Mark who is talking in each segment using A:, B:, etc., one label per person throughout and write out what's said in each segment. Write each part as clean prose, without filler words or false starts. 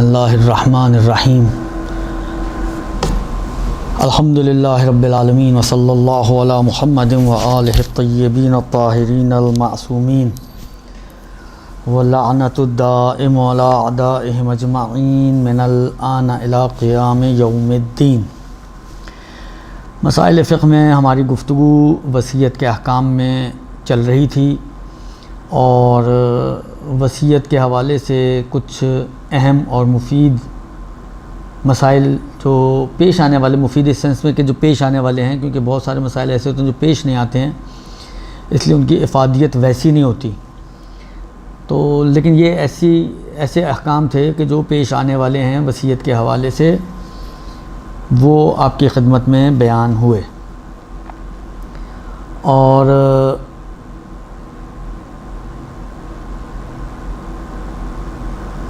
A: बिस्मिल्लाहिर्रहमानिर्रहीम अल्हम्दुलिल्लाहि रब्बिल आलमीन व सल्लल्लाहु अला मुहम्मदिन व आलिहि तय्यबीन अत्ताहिरीन अल मासूमीन व लअनतुद दाइम अला अदाइहिम अजमईन मिनल आन इला क़ियाम यौमिद्दीन। मसाइल फ़िक़्ह में हमारी गुफ्तगू वसीयत के अहकाम में चल रही थी और वसीयत के हवाले से कुछ अहम और मुफीद मसाइल जो पेश आने वाले, मुफीद इस सेंस में कि जो पेश आने वाले हैं, क्योंकि बहुत सारे मसाइल ऐसे होते हैं जो पेश नहीं आते हैं, इसलिए उनकी इफ़ादियत वैसी नहीं होती। तो लेकिन ये ऐसे अहकाम थे कि जो पेश आने वाले हैं वसीयत के हवाले से, वो आपकी खिदमत में बयान हुए। और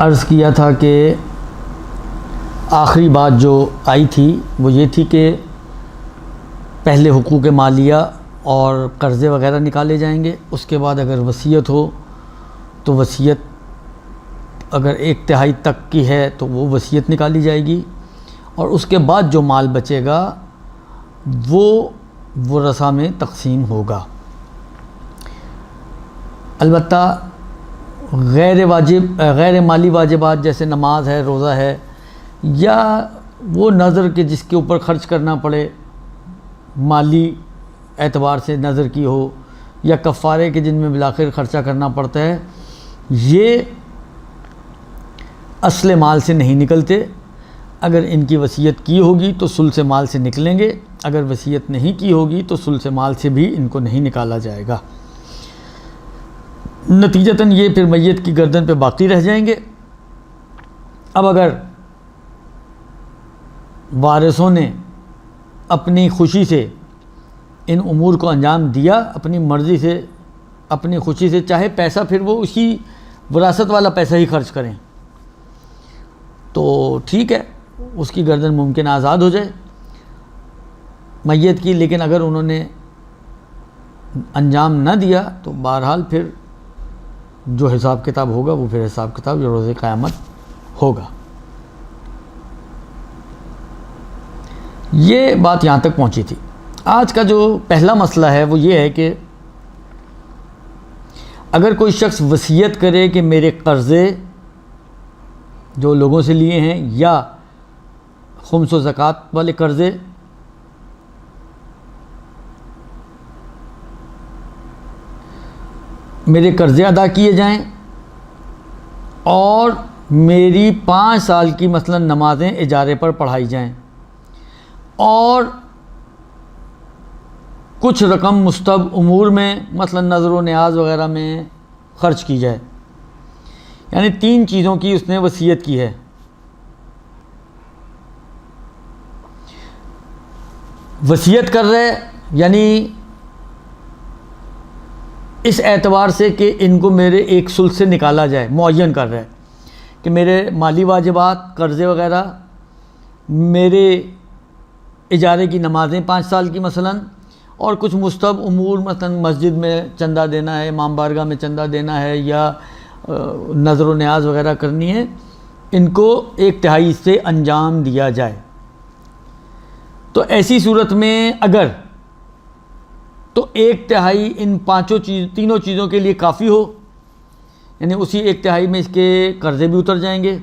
A: अर्ज़ किया था कि आखिरी बात जो आई थी वो ये थी कि पहले हुकूक़ मालिया और कर्ज़े वग़ैरह निकाले जाएंगे। उसके बाद अगर वसीयत हो तो वसीयत अगर 1/3 तक की है तो वो वसीयत निकाली जाएगी, और उसके बाद जो माल बचेगा वो रसा में तक़सीम होगा। अलबत्ता गैर माली वाजिबात जैसे नमाज है, रोज़ा है, या वो नज़र के जिसके ऊपर ख़र्च करना पड़े, माली एतबार से नज़र की हो, या कफ़ारे के जिनमें बिलाखिर ख़र्चा करना पड़ता है, ये असले माल से नहीं निकलते। अगर इनकी वसीयत की होगी तो सुल से माल से निकलेंगे, अगर वसीयत नहीं की होगी तो सुल से माल से भी इनको नहीं निकाला जाएगा। नतीजतन ये फिर मैयत की गर्दन पे बाकी रह जाएंगे। अब अगर वारिसों ने अपनी खुशी से इन उमूर को अंजाम दिया, अपनी मर्ज़ी से, अपनी खुशी से, चाहे पैसा फिर वो उसी विरासत वाला पैसा ही खर्च करें तो ठीक है, उसकी गर्दन मुमकिन आज़ाद हो जाए मैयत की। लेकिन अगर उन्होंने अंजाम न दिया तो बहरहाल फिर जो हिसाब किताब होगा वो फिर हिसाब किताब जो रोज़े क़यामत होगा। ये बात यहाँ तक पहुँची थी। आज का जो पहला मसला है वो ये है कि अगर कोई शख्स वसीयत करे कि मेरे कर्ज़े जो लोगों से लिए हैं या खुम्स व ज़कात वाले कर्ज़े, मेरे कर्ज़े अदा किए जाएं और मेरी 5 साल की मसलन नमाज़ें इजारे पर पढ़ाई जाएं और कुछ रकम मुस्तहब उमूर में मसलन नज़र व न्याज वग़ैरह में ख़र्च की जाए। यानी 3 चीज़ों की उसने वसीयत की है। वसीयत कर रहे यानी इस एतबार से कि इनको मेरे एक सुल से निकाला जाए, मुअय्यन कर रहा है कि मेरे माली वाजिबात, कर्ज़े वग़ैरह, मेरे इजारे की नमाज़ें 5 साल की मसलन, और कुछ मुस्तहब उमूर मसलन मस्जिद में चंदा देना है, इमाम बारगाह में चंदा देना है, या नज़र व न्याज वग़ैरह करनी है, इनको 1/3 से अंजाम दिया जाए। तो ऐसी सूरत में अगर तो 1/3 इन तीनों चीज़ों के लिए काफ़ी हो, यानी उसी 1/3 में इसके कर्ज़े भी उतर जाएंगे,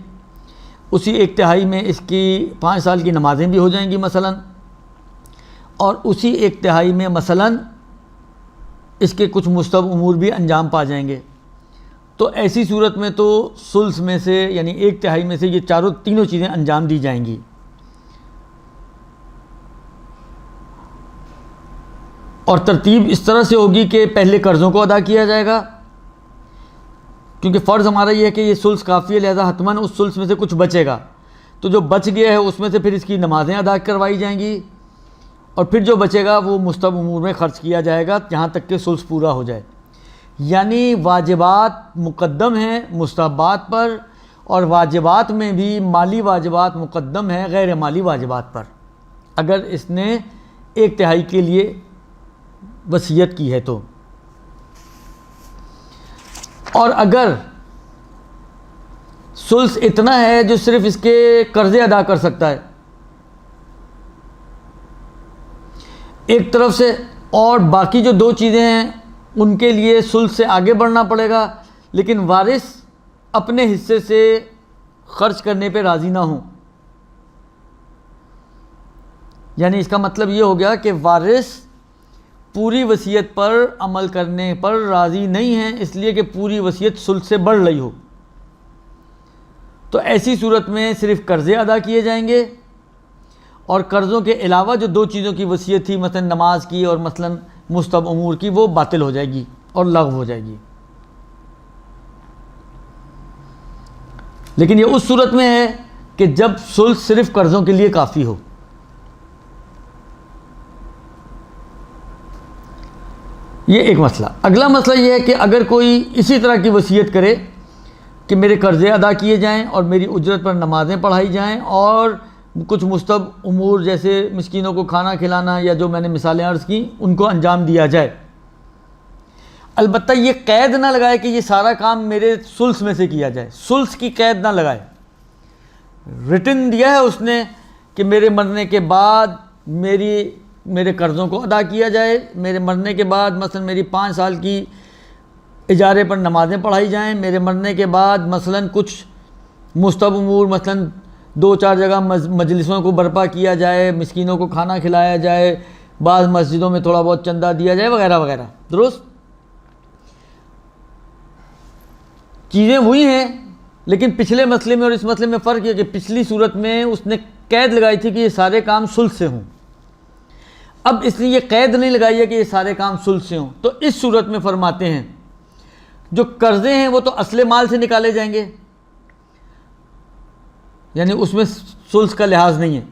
A: उसी 1/3 में इसकी 5 साल की नमाज़ें भी हो जाएंगी मसलन, और उसी 1/3 में मसलन इसके कुछ मुस्तहब उमूर भी अंजाम पा जाएंगे। तो ऐसी सूरत में तो सुल्स में से यानी 1/3 में से ये तीनों चीज़ें अंजाम दी जाएंगी। और तरतीब इस तरह से होगी कि पहले कर्ज़ों को अदा किया जाएगा, क्योंकि फ़र्ज़ हमारा ये है कि ये सुल्स काफ़ी है, लिहाजा हतमन उस सुल्स में से कुछ बचेगा। तो जो बच गया है उसमें से फिर इसकी नमाज़ें अदा करवाई जाएंगी, और फिर जो बचेगा वो मुस्तहब उमूर में ख़र्च किया जाएगा यहाँ तक कि सुल्स पूरा हो जाए। यानी वाजिबात मुक़द्दम हैं मुस्तहबात पर, और वाजिबात में भी माली वाजिबात मुक़द्दम है गैर माली वाजिबात पर, अगर इसने 1/3 के लिए वसीयत की है तो। और अगर सुल्स इतना है जो सिर्फ इसके कर्जे अदा कर सकता है एक तरफ से, और बाकी जो दो चीज़ें हैं उनके लिए सुल्स से आगे बढ़ना पड़ेगा, लेकिन वारिस अपने हिस्से से खर्च करने पे राज़ी ना हो। यानी इसका मतलब ये हो गया कि वारिस पूरी वसीयत पर अमल करने पर राज़ी नहीं है, इसलिए कि पूरी वसीयत सुल्स से बढ़ रही हो। तो ऐसी सूरत में सिर्फ कर्ज़े अदा किए जाएंगे और कर्ज़ों के अलावा जो दो चीज़ों की वसीयत थी, मसलन नमाज की और मसलन मुस्तहब उमूर की, वो बातिल हो जाएगी और लग़्व हो जाएगी। लेकिन ये उस सूरत में है कि जब सुल्स सिर्फ कर्ज़ों के लिए काफ़ी हो। ये एक मसला। अगला मसला ये है कि अगर कोई इसी तरह की वसीयत करे कि मेरे कर्ज़े अदा किए जाएं और मेरी उजरत पर नमाज़ें पढ़ाई जाएं और कुछ मुस्तहब उमूर जैसे मिस्कीनों को खाना खिलाना या जो मैंने मिसालें अर्ज़ की उनको अंजाम दिया जाए, अलबत्ता ये कैद ना लगाए कि ये सारा काम मेरे सुल्स में से किया जाए। सुल्स की कैद ना लगाए। रिटन दिया है उसने कि मेरे मरने के बाद मेरे कर्ज़ों को अदा किया जाए, मेरे मरने के बाद मसलन मेरी 5 साल की इजारे पर नमाज़ें पढ़ाई जाएं, मेरे मरने के बाद मसलन कुछ मुस्तहब उमूर मसलन 2-4 जगह मजलिसों को बर्पा किया जाए, मिस्कीनों को खाना खिलाया जाए, बाज़ मस्जिदों में थोड़ा बहुत चंदा दिया जाए वगैरह वगैरह। दुरुस्त चीज़ें वही हैं, लेकिन पिछले मसले में और इस मसले में फ़र्क है कि पिछली सूरत में उसने कैद लगाई थी कि ये सारे काम सुल्स से हों। अब इसलिए ये कैद नहीं लगाई है कि ये सारे काम सुल्स से हों। तो इस सूरत में फरमाते हैं जो कर्ज़े हैं वो तो असले माल से निकाले जाएंगे, यानी उसमें सुल्स का लिहाज नहीं है।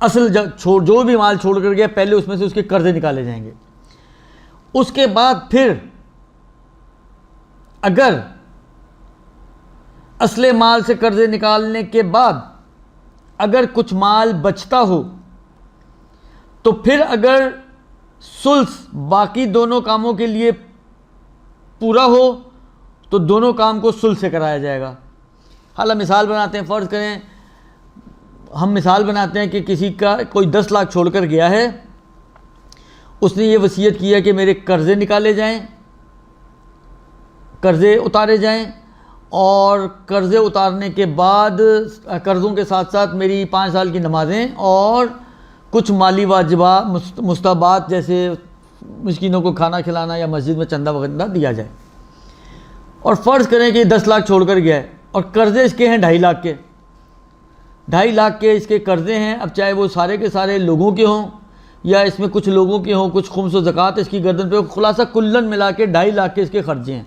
A: असल जो भी माल छोड़ कर गया पहले उसमें से उसके कर्ज़े निकाले जाएंगे। उसके बाद फिर अगर असले माल से कर्ज़े निकालने के बाद अगर कुछ माल बचता हो तो फिर अगर सुल्स बाकी दोनों कामों के लिए पूरा हो तो दोनों काम को सुल्स से कराया जाएगा। हालांकि मिसाल बनाते हैं, फ़र्ज़ करें हम मिसाल बनाते हैं कि किसी का कोई 10 लाख छोड़कर गया है, उसने ये वसीयत किया कि मेरे कर्ज़े निकाले जाएं, कर्ज़े उतारे जाएं और कर्ज़े उतारने के बाद कर्ज़ों के साथ साथ मेरी 5 साल की नमाज़ें और कुछ माली वाजिबा मुस्तहबात जैसे मिस्कीनों को खाना खिलाना या मस्जिद में चंदा वगैरह दिया जाए। और फ़र्ज़ करें कि 10 लाख छोड़कर गया है और कर्ज़े इसके हैं 2.5 लाख के, 2.5 लाख के इसके कर्ज़े हैं। अब चाहे वो सारे के सारे लोगों के हों या इसमें कुछ लोगों के हों, कुछ खुम्स व ज़कात इसकी गर्दन पे, खुलासा कुल्लन मिला के 2.5 लाख के इसके कर्ज़े हैं।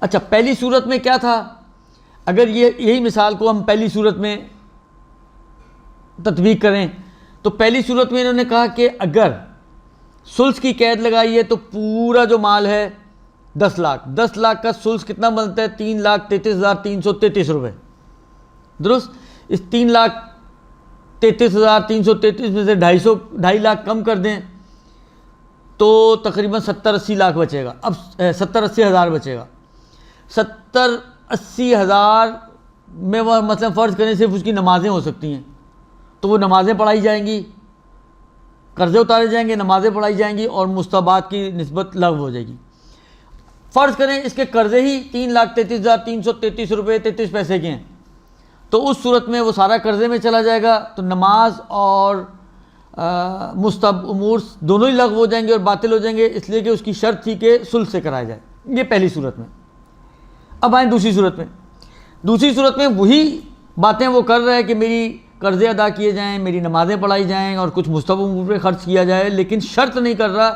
A: अच्छा, पहली सूरत में क्या था? अगर यही मिसाल को हम पहली सूरत में तत्वीक करें तो पहली सूरत में इन्होंने कहा कि अगर सुल्स की कैद लगाई है तो पूरा जो माल है 10 लाख, 10 लाख का सुल्स कितना बनता है? 3,33,333 रुपये। दुरुस्त। इस 3,33,333 में से 2.5 लाख कम कर दें तो तकरीबन 70-80 लाख बचेगा। अब 70-80 हज़ार बचेगा। 70-80 हज़ार में वह मतलब फ़र्ज़ करें सिर्फ उसकी नमाज़ें हो सकती हैं, तो वो नमाज़ें पढ़ाई जाएंगी, कर्ज़े उतारे जाएंगे, नमाज़ें पढ़ाई जाएंगी और मुस्तहबात की निस्बत लग़्व हो जाएगी। फ़र्ज़ करें इसके कर्ज़े ही 3,33,333 रुपये 33 पैसे के हैं, तो उस सूरत में वो सारा कर्ज़े में चला जाएगा, तो नमाज और मुस्तहब उमूर दोनों ही लग़्व हो जाएंगे और बातिल हो जाएंगे, इसलिए कि उसकी शर्त थी कि सुल्स से कराया जाए। ये पहली सूरत में। अब आए दूसरी सूरत में। दूसरी सूरत में वही बातें वो कर रहे हैं कि मेरी कर्ज़े अदा किए जाएं, मेरी नमाज़ें पढ़ाई जाएं और कुछ मुस्तहब उमूर पे खर्च किया जाए, लेकिन शर्त नहीं कर रहा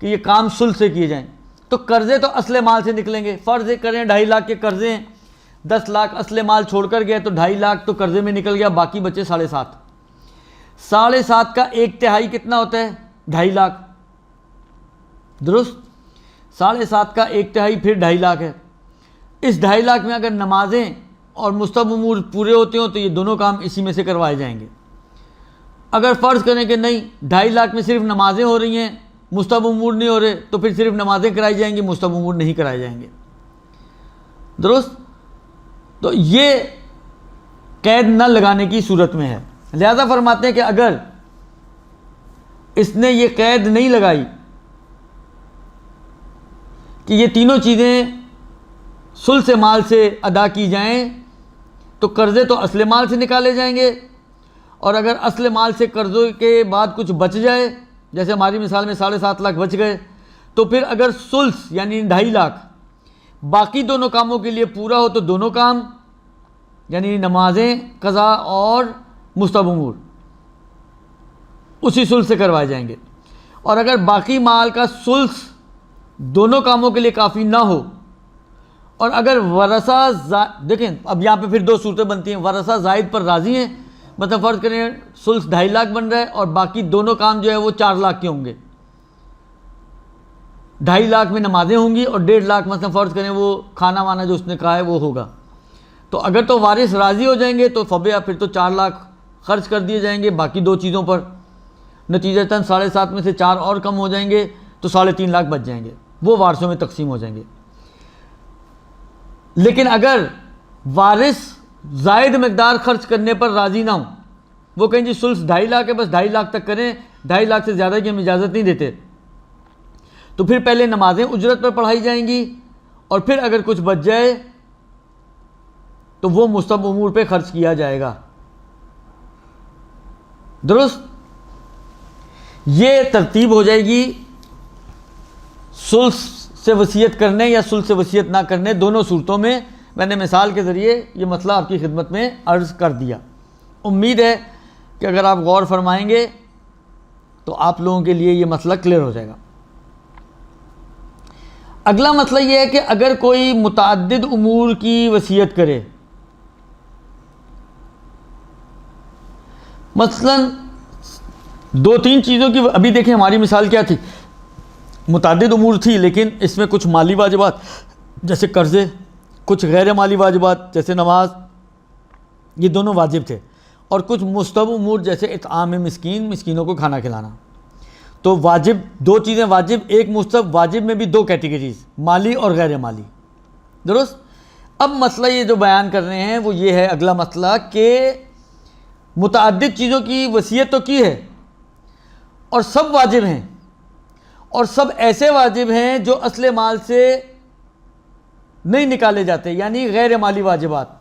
A: कि ये काम सुल्स से किए जाएं। तो कर्ज़े तो असले माल से निकलेंगे। फ़र्ज़ करें 2.5 लाख के कर्ज़े हैं, 10 लाख असले माल छोड़कर गए तो 2.5 लाख तो कर्ज़े में निकल गया, बाकी बचे 7.5। 7.5 का 1/3 कितना होता है? 2.5 लाख। दुरुस्त। 7.5 का 1/3 फिर 2.5 लाख है। इस 2.5 लाख में अगर नमाजें और मुस्तहब उमूर पूरे होते हो तो ये दोनों काम इसी में से करवाए जाएंगे। अगर फ़र्ज़ करें कि नहीं 2.5 लाख में सिर्फ नमाजें हो रही हैं, मुस्तहब उमूर नहीं हो रहे, तो फिर सिर्फ नमाजें कराई जाएंगी, मुस्तहब उमूर नहीं कराए जाएंगे। दुरुस्त। तो ये कैद न लगाने की सूरत में है। लिहाजा फरमाते हैं कि अगर इसने ये कैद नहीं लगाई कि ये तीनों चीज़ें सुल्स माल से अदा की जाएं, तो कर्ज़े तो असले माल से निकाले जाएंगे, और अगर असले माल से कर्ज़ों के बाद कुछ बच जाए, जैसे हमारी मिसाल में 7.5 लाख बच गए, तो फिर अगर सुल्स यानी 2.5 लाख बाकी दोनों कामों के लिए पूरा हो, तो दोनों काम यानी नमाजें कज़ा और मुस्तहब उमूर उसी सुल्स से करवाए जाएंगे। और अगर बाकी माल का सुल्स दोनों कामों के लिए काफ़ी ना हो, और अगर वरसा देखें अब यहाँ पे फिर दो सूरतें बनती हैं, वरसा जायद पर राज़ी हैं, मतलब फ़र्ज़ करें सुल्स 2.5 लाख बन रहा है और बाकी दोनों काम जो है वो 4 लाख के होंगे, 2.5 लाख में नमाजें होंगी और 1.5 लाख मतलब फ़र्ज़ करें वो खाना वाना जो उसने कहा है वो होगा। तो अगर तो वारिस राज़ी हो जाएंगे तो फबे फिर तो 4 लाख खर्च कर दिए जाएंगे बाकी दो चीज़ों पर, नतीजतन 7.5 में से 4 और कम हो जाएंगे तो 3.5 लाख बच जाएंगे, वो वारसों में तकसीम हो जाएंगे। लेकिन अगर वारिस जायद मकदार खर्च करने पर राज़ी ना हो, वो कहें जी सुल्स 2.5 लाख है, बस 2.5 लाख तक करें, 2.5 लाख से ज़्यादा की हम इजाज़त नहीं देते, तो फिर पहले नमाजें उजरत पर पढ़ाई जाएंगी और फिर अगर कुछ बच जाए तो वो मुस्तहब उमूर पे खर्च किया जाएगा। दुरुस्त? ये तरतीब हो जाएगी सुल्स से वसीयत करने या सुल्स से वसीयत ना करने, दोनों सूरतों में मैंने मिसाल के ज़रिए ये मसला आपकी खिदमत में अर्ज़ कर दिया। उम्मीद है कि अगर आप गौर फरमाएंगे तो आप लोगों के लिए ये मसला क्लियर हो जाएगा। अगला मसला ये है कि अगर कोई मुतअद्दिद उमूर की वसीयत करे, मसलन 2-3 चीज़ों की, अभी देखें हमारी मिसाल क्या थी, मुतअद्दिद उमूर थी लेकिन इसमें कुछ माली वाजिबात जैसे कर्ज़े, कुछ गैर माली वाजिबात जैसे नमाज, ये दोनों वाजिब थे, और कुछ मुस्तहब उमूर जैसे इत्आम मिस्कीन, मिस्कीनों को खाना खिलाना। तो वाजिब 2 चीज़ें वाजिब, एक मुस्तहब, वाजिब में भी 2 कैटेगरीज, माली और गैर माली। दुरुस्त? अब मसला ये जो बयान कर रहे हैं वो ये है अगला मसला कि मुतअद्दिद चीज़ों की वसीयत तो की है और सब वाजिब हैं, और सब ऐसे वाजिब हैं जो असले माल से नहीं निकाले जाते, यानी गैर माली वाजिबात,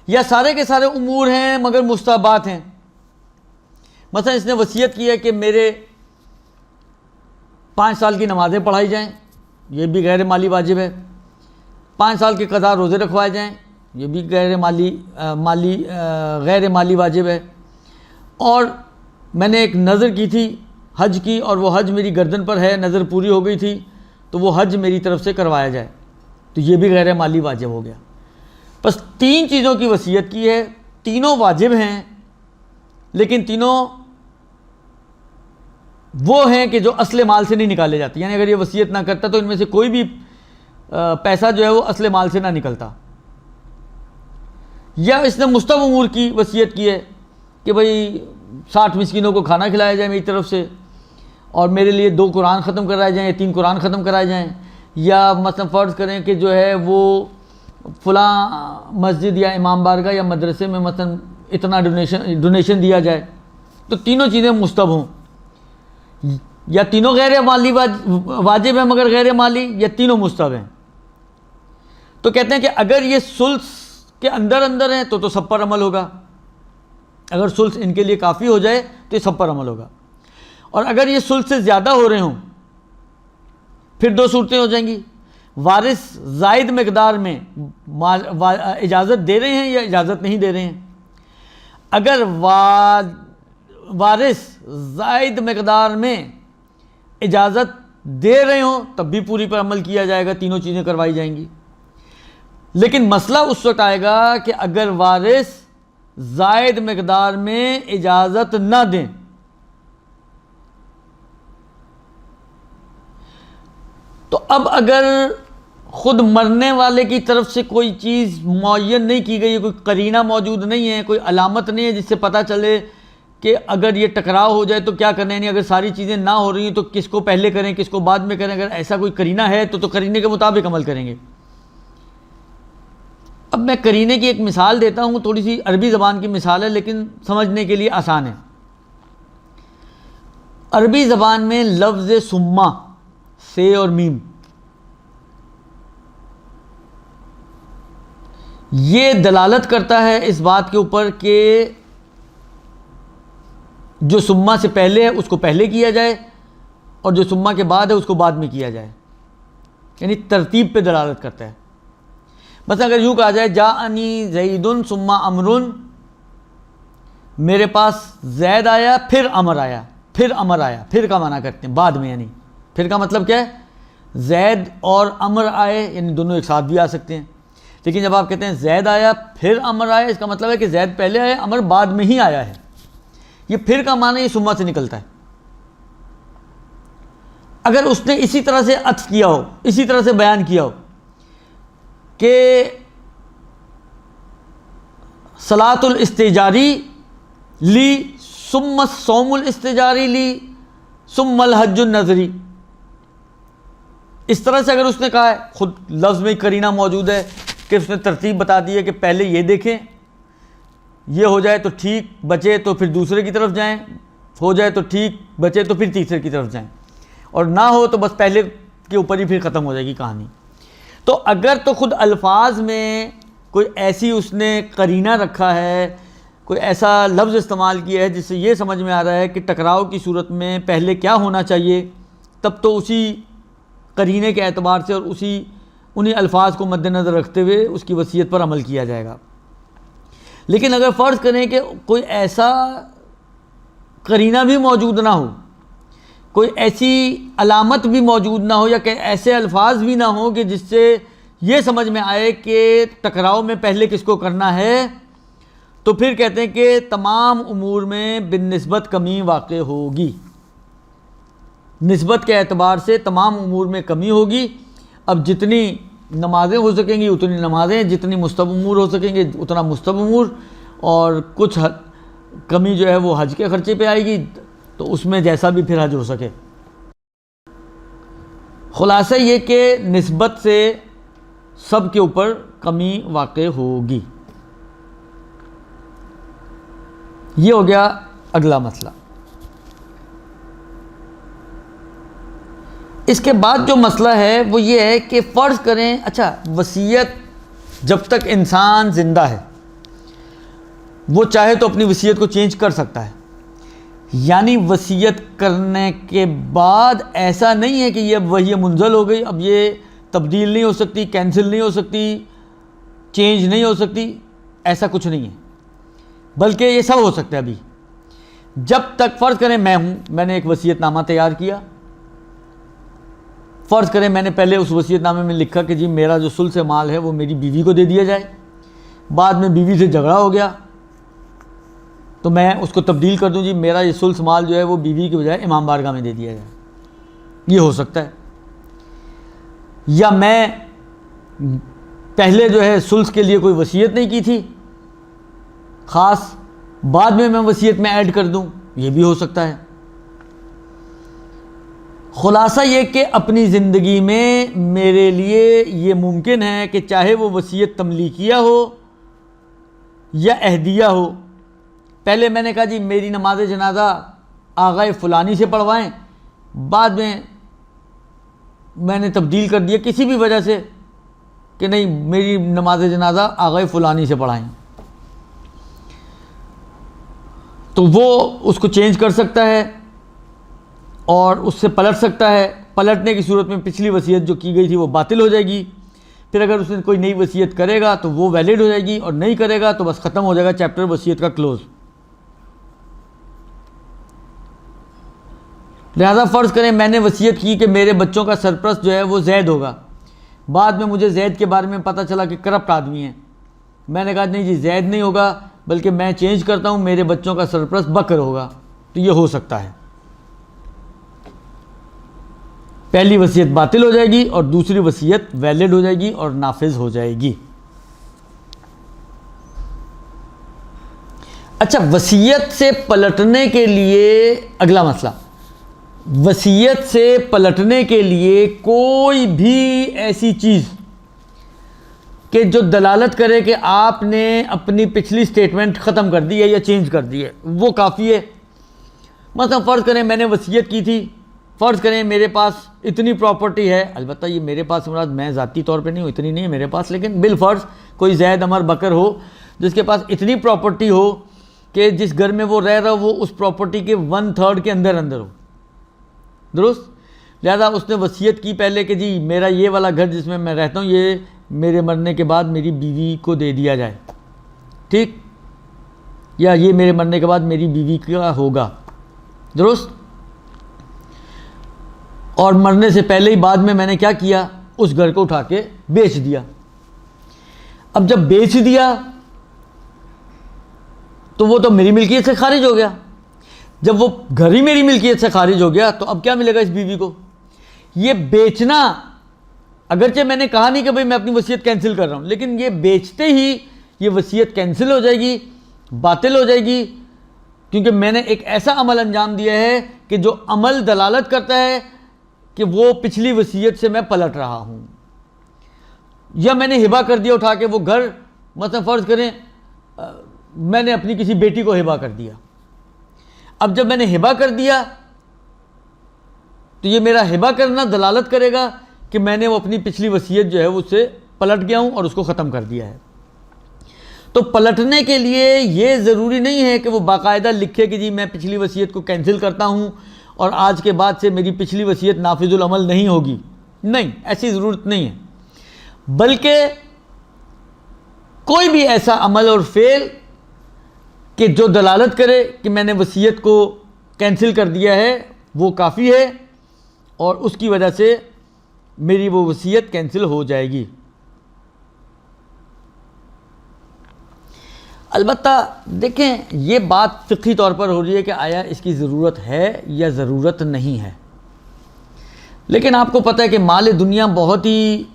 A: या सारे के सारे उमूर हैं मगर मुस्तहबात हैं। मसलन इसने वसीयत की है कि मेरे 5 साल की नमाज़ें पढ़ाई जाएं, ये भी गैर माली वाजिब है। 5 साल के कज़ा रोज़े रखवाए जाएं, ये भी गैर माली वाजिब है। और मैंने एक नज़र की थी हज की, और वो हज मेरी गर्दन पर है, नज़र पूरी हो गई थी, तो वो हज मेरी तरफ से करवाया जाए, तो ये भी गैर माली वाजिब हो गया। बस 3 चीज़ों की वसीयत की है, तीनों वाजिब हैं, लेकिन तीनों वो हैं कि जो असले माल से नहीं निकाले जाते, यानी अगर ये वसीयत ना करता तो इनमें से कोई भी पैसा जो है वो असले माल से ना निकलता। या इसने मुस्तहब उमूर की वसीयत की है कि भाई 60 मिस्कीनों को खाना खिलाया जाए मेरी तरफ से, और मेरे लिए 2 कुरान ख़त्म कराए जाएँ, 3 कुरान ख़त्म कराए जाएँ, या मतलब फ़र्ज़ करें कि जो है वो फ़लाँ मस्जिद या इमाम बारगाह या मदरसे में मतलब इतना डोनेशन दिया जाए। तो तीनों चीज़ें मुस्तहब हों, या तीनों गैर माली वाजिब है मगर गैर माली, या तीनों मुस्तहब हैं। तो कहते हैं कि अगर ये सुल्स के अंदर अंदर हैं तो सब पर अमल होगा, अगर सुल्स इनके लिए काफ़ी हो जाए तो ये सब पर अमल होगा। और अगर ये सुल्स से ज़्यादा हो रहे हों फिर 2 सूरतें हो जाएंगी, वारिस ज़ायद मकदार में इजाज़त दे रहे हैं या इजाज़त नहीं दे रहे हैं। अगर वारिस ज़ायद मकदार में इजाज़त दे रहे हों तब भी पूरी पर अमल किया जाएगा, तीनों चीज़ें करवाई जाएंगी। लेकिन मसला उस वक्त आएगा कि अगर वारिस ज़ायद मकदार में इजाज़त ना दें, तो अब अगर ख़ुद मरने वाले की तरफ से कोई चीज़ मुअय्यन नहीं की गई है, कोई करीना मौजूद नहीं है, कोई अलामत नहीं है जिससे पता चले कि अगर ये टकराव हो जाए तो क्या करना है, नहीं अगर सारी चीज़ें ना हो रही हैं तो किसको पहले करें किसको बाद में करें, अगर ऐसा कोई करीना है तो करीने के मुताबिक अमल करेंगे। अब मैं करीने की एक मिसाल देता हूँ, थोड़ी सी अरबी ज़बान की मिसाल है लेकिन समझने के लिए आसान है। अरबी ज़बान में लफ्ज़ सुम्मा, से और मीम, ये दलालत करता है इस बात के ऊपर कि जो सुम्मा से पहले है उसको पहले किया जाए और जो सुम्मा के बाद है उसको बाद में किया जाए, यानी तरतीब पे दलालत करता है। मतलब अगर यूँ कहा जाए जाअनी ज़ैदुन सुम्मा अमरुन, मेरे पास जैद आया फिर अमर आया, फिर अमर आया, फिर का माना करते हैं बाद में, यानी फिर का मतलब क्या है, जैद और अमर आए, यानी दोनों एक साथ भी आ सकते हैं। लेकिन जब आप कहते हैं जैद आया फिर अमर आया, इसका मतलब है कि जैद पहले आया, अमर बाद में ही आया है। ये फिर का माना ये सुम्मा से निकलता है। अगर उसने इसी तरह से अत्फ किया हो, इसी तरह से बयान किया हो कि सलातुल इस्तिजारी ली सुम्मा सौमुल इस्तिजारी ली सुम्मल हज्जुन नजरी, इस तरह से अगर उसने कहा है, खुद लफ्ज़ में करीना मौजूद है कि उसने तरतीब बता दी है कि पहले ये देखें, ये हो जाए तो ठीक, बचे तो फिर दूसरे की तरफ जाएं, हो जाए तो ठीक, बचे तो फिर तीसरे की तरफ जाएं, और ना हो तो बस पहले के ऊपर ही फिर ख़त्म हो जाएगी कहानी। तो अगर तो ख़ुद अल्फाज में कोई ऐसी उसने करीना रखा है, कोई ऐसा लफ्ज़ इस्तेमाल किया है जिससे ये समझ में आ रहा है कि टकराव की सूरत में पहले क्या होना चाहिए, तब तो उसी करीने के एतबार से और उन्हीं अल्फाज को मद्देनज़र रखते हुए उसकी वसीयत पर अमल किया जाएगा। लेकिन अगर फ़र्ज़ करें कि कोई ऐसा करीना भी मौजूद ना हो, कोई ऐसी अलामत भी मौजूद ना हो, या कि ऐसे अल्फाज भी ना हो कि जिससे ये समझ में आए कि टकराव में पहले किसको करना है, तो फिर कहते हैं कि तमाम उमूर में बिन्निस्बत कमी वाक़ होगी, निस्बत के एतबार से तमाम उमूर में कमी होगी। अब जितनी नमाज़ें हो सकेंगी उतनी नमाज़ें, जितनी मुस्तहब उमूर हो सकेंगे उतना मुस्तहब उमूर, और कुछ कमी जो है वो हज के ख़र्चे पे आएगी, तो उसमें जैसा भी फिर हज हो सके। ख़ुलासा ये कि निस्बत से सब के ऊपर कमी वाक़ होगी। ये हो गया अगला मसला। इसके बाद जो मसला है वो ये है कि फ़र्ज़ करें, अच्छा वसीयत जब तक इंसान ज़िंदा है वो चाहे तो अपनी वसीयत को चेंज कर सकता है, यानी वसीयत करने के बाद ऐसा नहीं है कि ये वही मुंज़ल हो गई, अब ये तब्दील नहीं हो सकती, कैंसिल नहीं हो सकती, चेंज नहीं हो सकती, ऐसा कुछ नहीं है, बल्कि ये सब हो सकता है। अभी जब तक फ़र्ज़ करें मैं हूँ, मैंने एक वसीयतनामा तैयार किया, फ़र्ज़ करें मैंने पहले उस वसीयतनामे में लिखा कि जी मेरा जो सुल्स माल है वो मेरी बीवी को दे दिया जाए, बाद में बीवी से झगड़ा हो गया तो मैं उसको तब्दील कर दूं, जी मेरा ये सुल्स माल जो है वो बीवी की बजाय इमाम बारगाह में दे दिया जाए, ये हो सकता है। या मैं पहले जो है सुल्स के लिए कोई वसीयत नहीं की थी ख़ास, बाद में मैं वसीयत में ऐड कर दूं, ये भी हो सकता है। ख़ुलासा ये कि अपनी ज़िंदगी में मेरे लिए ये मुमकिन है कि चाहे वो वसीयत तमलीकिया हो या अहदिया हो, पहले मैंने कहा जी मेरी नमाज जनाजा आगाए फ़लानी से पढ़वाएं, बाद में मैंने तब्दील कर दिया किसी भी वजह से कि नहीं मेरी नमाज जनाजा आगाए फ़लानी से पढ़ाएं, तो वो उसको चेंज कर सकता है और उससे पलट सकता है। पलटने की सूरत में पिछली वसीयत जो की गई थी वो बातिल हो जाएगी, फिर अगर उसने कोई नई वसीयत करेगा तो वो वैलिड हो जाएगी, और नहीं करेगा तो बस ख़त्म हो जाएगा चैप्टर वसीयत का क्लोज़। लिहाजा फ़र्ज़ करें मैंने वसीयत की कि मेरे बच्चों का सरपरस्त जो है वो जैद होगा, बाद में मुझे जैद के बारे में पता चला कि करप्ट आदमी है, मैंने कहा नहीं जी जैद नहीं होगा बल्कि मैं चेंज करता हूँ, मेरे बच्चों का सरपरस्त बकर होगा, तो ये हो सकता है। पहली वसीयत बातिल हो जाएगी और दूसरी वसीयत वैलिड हो जाएगी और नाफिज हो जाएगी। अच्छा, वसीयत से पलटने के लिए अगला मसला, वसीयत से पलटने के लिए कोई भी ऐसी चीज़ कि जो दलालत करे कि आपने अपनी पिछली स्टेटमेंट ख़त्म कर दी है या चेंज कर दी है, वो काफ़ी है। मतलब फ़र्ज़ करें मैंने वसीयत की थी, फ़र्ज़ करें मेरे पास इतनी प्रॉपर्टी है, अलबत्ता ये मेरे पास मुराद मैं ज़ाती तौर पे नहीं हूँ, इतनी नहीं है मेरे पास, लेकिन बिलफ़र्ज़ कोई जैद अमर बकर हो जिसके पास इतनी प्रॉपर्टी हो कि जिस घर में वो रह रहा हो वो उस प्रॉपर्टी के 1/3 के अंदर अंदर हो, दुरुस्त। लिहाजा उसने वसीयत की पहले कि जी मेरा ये वाला घर जिसमें मैं रहता हूँ ये मेरे मरने के बाद मेरी बीवी को दे दिया जाए, ठीक, या ये मेरे मरने के बाद मेरी बीवी का होगा, दुरुस्त। और मरने से पहले ही बाद में मैंने क्या किया, उस घर को उठा के बेच दिया। अब जब बेच दिया तो वो तो मेरी मिल्कियत से खारिज हो गया। जब वो घर ही मेरी मिल्कियत से खारिज हो गया तो अब क्या मिलेगा इस बीवी को? ये बेचना, अगरचे मैंने कहा नहीं कि भाई मैं अपनी वसीयत कैंसिल कर रहा हूँ, लेकिन ये बेचते ही ये वसीयत कैंसिल हो जाएगी, बातिल हो जाएगी, क्योंकि मैंने एक ऐसा अमल अंजाम दिया है कि जो अमल दलालत करता है कि वो पिछली वसीयत से मैं पलट रहा हूँ। या मैंने हिबा कर दिया उठा के वो घर, मतलब फ़र्ज़ करें मैंने अपनी किसी बेटी को हिबा कर दिया। अब जब मैंने हिबा कर दिया तो ये मेरा हिबा करना दलालत करेगा कि मैंने वो अपनी पिछली वसीयत जो है उससे पलट गया हूँ और उसको ख़त्म कर दिया है। तो पलटने के लिए ये ज़रूरी नहीं है कि वो बाकायदा लिखे कि जी मैं पिछली वसीयत को कैंसिल करता हूँ और आज के बाद से मेरी पिछली वसीयत नाफिजुल अमल नहीं होगी। नहीं, ऐसी ज़रूरत नहीं है। बल्कि कोई भी ऐसा अमल और फ़ेल कि जो दलालत करे कि मैंने वसीयत को कैंसिल कर दिया है वो काफ़ी है और उसकी वजह से मेरी वो वसीयत कैंसिल हो जाएगी। अलबत्ता देखें ये बात फ़िक़ही तौर पर हो रही है कि आया इसकी ज़रूरत है या ज़रूरत नहीं है, लेकिन आपको पता है कि माल दुनिया बहुत ही,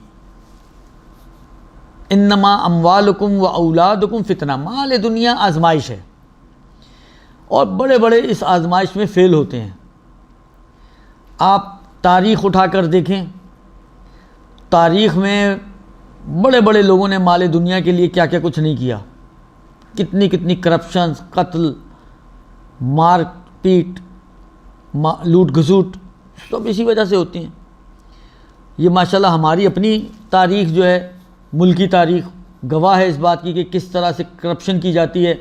A: इन्नमा अम्वालुकुम व औलादुकुम फ़ितना, माल दुनिया आजमाइश है और बड़े बड़े इस आजमाइश में फ़ेल होते हैं। आप तारीख़ उठा कर देखें, तारीख़ में बड़े बड़े लोगों ने माल दुनिया के लिए क्या क्या कुछ नहीं किया, कितनी कितनी करप्शन, कत्ल, मार पीट, लूट घसूट सब इसी वजह से होती हैं। ये माशाल्लाह हमारी अपनी तारीख़ जो है, मुल्की तारीख़ गवाह है इस बात की कि किस तरह से करप्शन की जाती है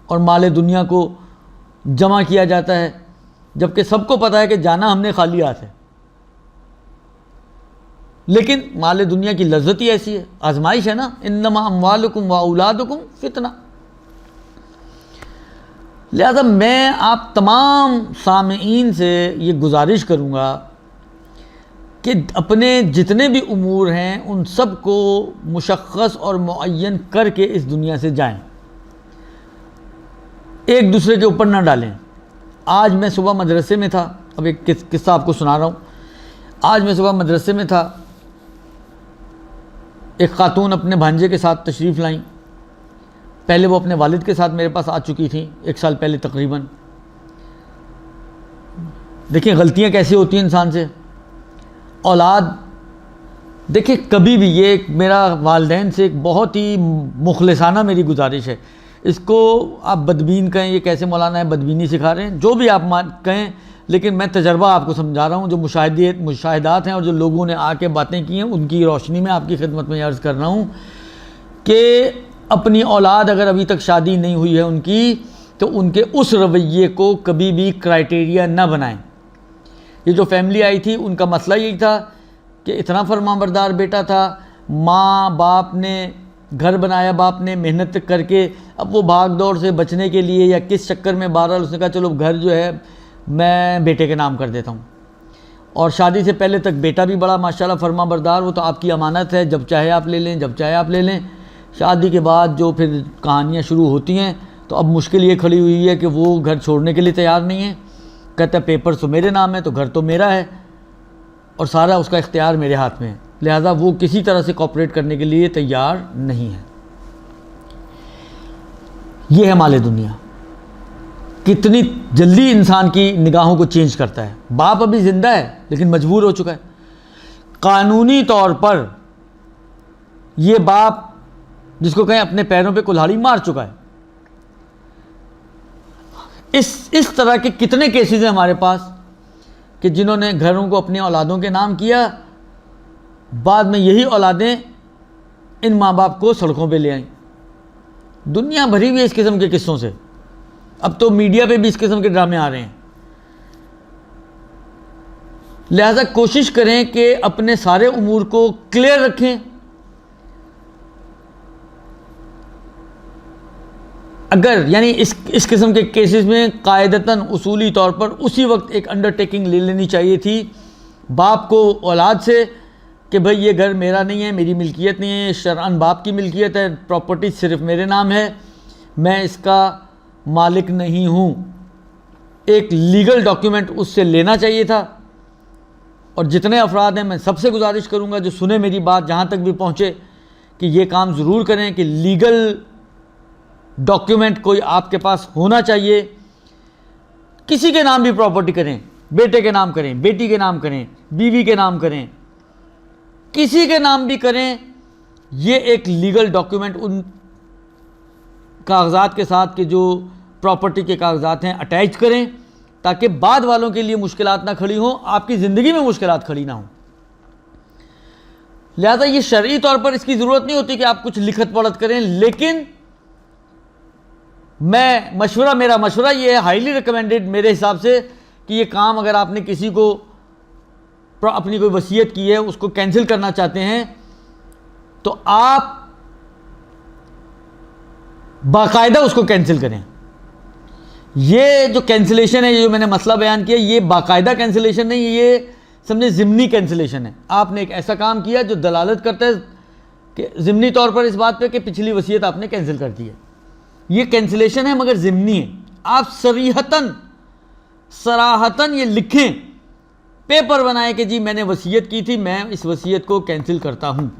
A: और माल दुनिया को जमा किया जाता है, जबकि सबको पता है कि जाना हमने खाली हाथ है। लेकिन माल दुनिया की लज्जत ही ऐसी है, आजमाइश है ना, इन्नमा अम्वालुकुम व औलादुकुम फ़ितना। लिहाजा मैं आप तमाम सामीईन से ये गुजारिश करूँगा कि अपने जितने भी उमूर हैं उन सब को मुशख्खस और मुअय्यन करके इस दुनिया से जाएं, एक दूसरे के ऊपर ना डालें। आज मैं सुबह मदरसे में था, अब एक किस्सा आपको सुना रहा हूँ। आज मैं सुबह मदरसे में था, एक ख़ातून अपने भांजे के साथ तशरीफ़ लाई। पहले वो अपने वालिद के साथ मेरे पास आ चुकी थी 1 साल पहले तकरीबन। देखिए गलतियाँ कैसी होती हैं इंसान से। औलाद, देखिए कभी भी, ये मेरा वालिदैन से एक बहुत ही मुखलिसाना मेरी गुजारिश है, इसको आप बदबीन कहें, ये कैसे मौलाना है बदबीनी सिखा रहे हैं, जो भी आप कहें, लेकिन मैं तजर्बा आपको समझा रहा हूँ, जो मुशाहिदात हैं और जो लोगों ने आके बातें की हैं उनकी रोशनी में आपकी खिदमत में अर्ज़ कर रहा हूँ कि अपनी औलाद अगर अभी तक शादी नहीं हुई है उनकी, तो उनके उस रवैये को कभी भी क्राइटेरिया न बनाएं। ये जो फैमिली आई थी उनका मसला यही था कि इतना फरमाबरदार बेटा था, माँ बाप ने घर बनाया, बाप ने मेहनत करके, अब वो भाग दौड़ से बचने के लिए या किस चक्कर में बहरहाल उसने कहा चलो घर जो है मैं बेटे के नाम कर देता हूँ। और शादी से पहले तक बेटा भी बड़ा माशाल्लाह फरमाबरदार, वो तो आपकी अमानत है, जब चाहे आप ले लें, जब चाहे आप ले लें। शादी के बाद जो फिर कहानियाँ शुरू होती हैं तो अब मुश्किल ये खड़ी हुई है कि वो घर छोड़ने के लिए तैयार नहीं है। कहता है पेपर तो मेरे नाम है तो घर तो मेरा है और सारा उसका इख्तियार मेरे हाथ में है, लिहाजा वो किसी तरह से कॉपरेट करने के लिए तैयार नहीं है। ये है माल दुनिया, कितनी जल्दी इंसान की निगाहों को चेंज करता है। बाप अभी ज़िंदा है लेकिन मजबूर हो चुका है, कानूनी तौर पर ये बाप जिसको कहें अपने पैरों पे कुल्हाड़ी मार चुका है। इस तरह के कितने केसेस हैं हमारे पास कि जिन्होंने घरों को अपनी औलादों के नाम किया, बाद में यही औलादें इन माँ बाप को सड़कों पे ले आईं। दुनिया भरी हुई है इस किस्म के किस्सों से। अब तो मीडिया पे भी इस किस्म के ड्रामे आ रहे हैं। लिहाजा कोशिश करें कि अपने सारे उमूर को क्लियर रखें। अगर यानी इस किस्म के केसेस में कायदतन उसूली तौर पर उसी वक्त एक अंडरटेकिंग ले लेनी चाहिए थी बाप को औलाद से कि भाई ये घर मेरा नहीं है, मेरी मिल्कियत नहीं है, शरअन बाप की मिल्कियत है, प्रॉपर्टी सिर्फ मेरे नाम है, मैं इसका मालिक नहीं हूँ। एक लीगल डॉक्यूमेंट उससे लेना चाहिए था। और जितने अफराद हैं, मैं सबसे गुजारिश करूँगा जो सुने मेरी बात जहाँ तक भी पहुँचे, कि ये काम ज़रूर करें कि लीगल डॉक्यूमेंट कोई आपके पास होना चाहिए। किसी के नाम भी प्रॉपर्टी करें, बेटे के नाम करें, बेटी के नाम करें, बीवी के नाम करें, किसी के नाम भी करें, ये एक लीगल डॉक्यूमेंट उन कागजात के साथ के जो प्रॉपर्टी के कागजात हैं अटैच करें, ताकि बाद वालों के लिए मुश्किलात ना खड़ी हों, आपकी ज़िंदगी में मुश्किलात खड़ी ना हों। लिहाजा ये शरई तौर पर इसकी ज़रूरत नहीं होती कि आप कुछ लिखत पढ़त करें, लेकिन मेरा मशवरा ये है, हाईली रिकमेंडेड मेरे हिसाब से, कि ये काम अगर आपने किसी को अपनी कोई वसीयत की है उसको कैंसिल करना चाहते हैं, तो आप बाकायदा उसको कैंसिल करें। ये जो कैंसिलेशन है, ये जो मैंने मसला बयान किया, ये बाकायदा कैंसिलेशन नहीं, ये समझे ज़िमनी कैंसिलेशन है। आपने एक ऐसा काम किया जो दलालत करता है कि ज़िमनी तौर पर इस बात पे कि पिछली वसीयत आपने कैंसिल कर दी है। ये कैंसिलेशन है मगर ज़िमनी है। आप सराहतन ये लिखें, पेपर बनाएं कि जी मैंने वसीयत की थी, मैं इस वसीयत को कैंसिल करता हूँ,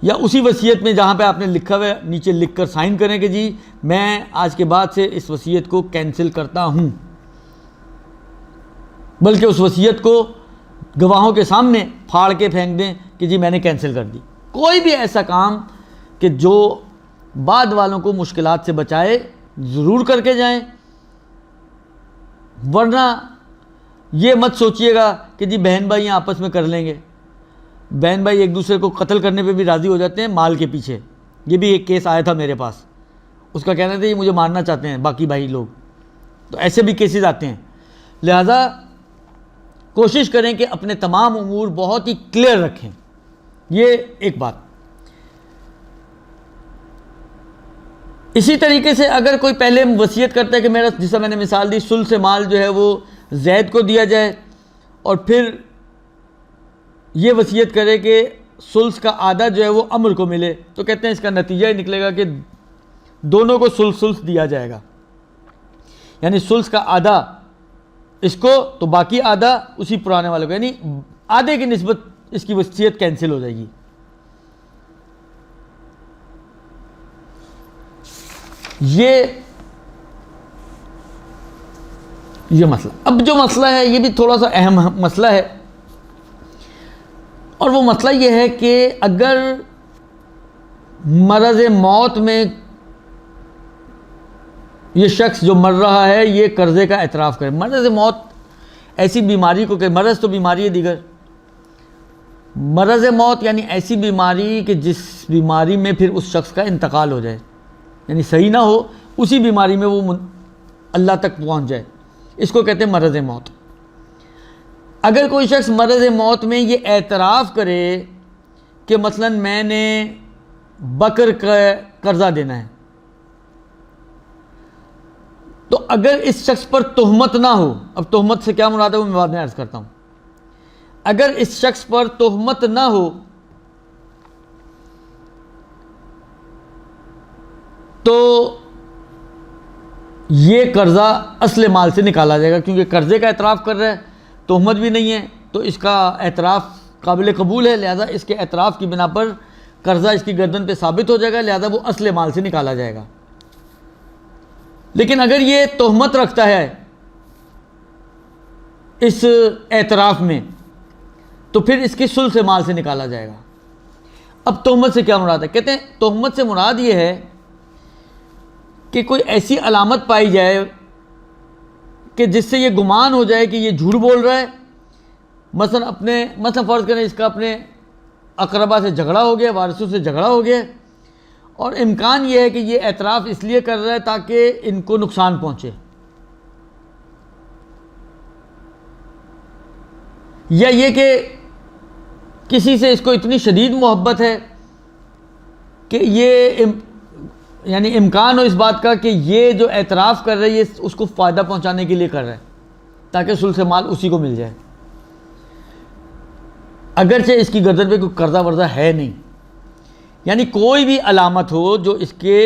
A: या उसी वसीयत में जहाँ पे आपने लिखा हुआ है नीचे लिख कर साइन करें कि जी मैं आज के बाद से इस वसीयत को कैंसिल करता हूँ। बल्कि उस वसीयत को गवाहों के सामने फाड़ के फेंक दें कि जी मैंने कैंसिल कर दी। कोई भी ऐसा काम कि जो बाद वालों को मुश्किलात से बचाए, ज़रूर करके जाएं। वरना ये मत सोचिएगा कि जी बहन भाई आपस में कर लेंगे। बहन भाई एक दूसरे को कत्ल करने पे भी राज़ी हो जाते हैं माल के पीछे। ये भी एक केस आया था मेरे पास, उसका कहना था ये मुझे मारना चाहते हैं बाकी भाई लोग, तो ऐसे भी केसेस आते हैं। लिहाजा कोशिश करें कि अपने तमाम उमूर बहुत ही क्लियर रखें। ये एक बात। इसी तरीके से अगर कोई पहले वसीयत करता है कि मेरा, जिसका मैंने मिसाल दी, सुल्स से माल जो है वो जैद को दिया जाए, और फिर ये वसीयत करे कि सुल्स का आधा जो है वो अमर को मिले, तो कहते हैं इसका नतीजा ही निकलेगा कि दोनों को सुल्स दिया जाएगा। यानी सुल्स का आधा इसको तो बाकी आधा उसी पुराने वाले को, यानी आधे की निस्बत इसकी वसीयत कैंसिल हो जाएगी। ये मसला। अब जो मसला है ये भी थोड़ा सा अहम मसला है, और वो मसला ये है कि अगर मरज़ मौत में ये शख्स जो मर रहा है ये कर्ज़े का एतराफ़ करे। मरज़ मौत ऐसी बीमारी को, मरज़ तो बीमारी है दीगर, मरज़ मौत यानी ऐसी बीमारी कि जिस बीमारी में फिर उस शख्स का इंतकाल हो जाए, यानी सही ना हो, उसी बीमारी में वो अल्लाह तक पहुंच जाए, इसको कहते हैं मरज़ मौत। अगर कोई शख्स मरज़ मौत में ये एतराफ़ करे कि मसलन मैंने बकर का कर्ज़ा देना है, तो अगर इस शख्स पर तोहमत ना हो, अब तोहमत से क्या मुराद है वो मैं बाद में अर्ज़ करता हूँ, अगर इस शख्स पर तोहमत ना हो तो ये कर्ज़ा असले माल से निकाला जाएगा, क्योंकि कर्ज़े का एतराफ़ कर रहा है, तोहमत भी नहीं है, तो इसका एतराफ़ काबिल कबूल है। लिहाजा इसके एतराफ़ की बिना पर कर्ज़ा इसकी गर्दन पे साबित हो जाएगा, लिहाजा वो असले माल से निकाला जाएगा। लेकिन अगर ये तोहमत रखता है इस एतराफ़ में, तो फिर इसकी सुल्स माल से निकाला जाएगा। अब तोहमत से क्या मुराद है? कहते हैं तोहमत से मुराद ये है कि कोई ऐसी अलामत पाई जाए कि जिससे ये गुमान हो जाए कि ये झूठ बोल रहा है। मसलन फ़र्ज़ करें इसका अपने अकरबा से झगड़ा हो गया, वारिसों से झगड़ा हो गया, और इम्कान ये है कि ये एतराफ़ इसलिए कर रहा है ताकि इनको नुकसान पहुँचे, या ये कि किसी से इसको इतनी शदीद मोहब्बत है कि ये यानी इम्कान हो इस बात का कि ये जो एतराफ़ कर रहा है ये उसको फ़ायदा पहुंचाने के लिए कर रहा है ताकि सुल्से माल उसी को मिल जाए, अगरचे इसकी गर्दन पे कोई कर्जा वर्जा है नहीं। यानी कोई भी अलामत हो जो इसके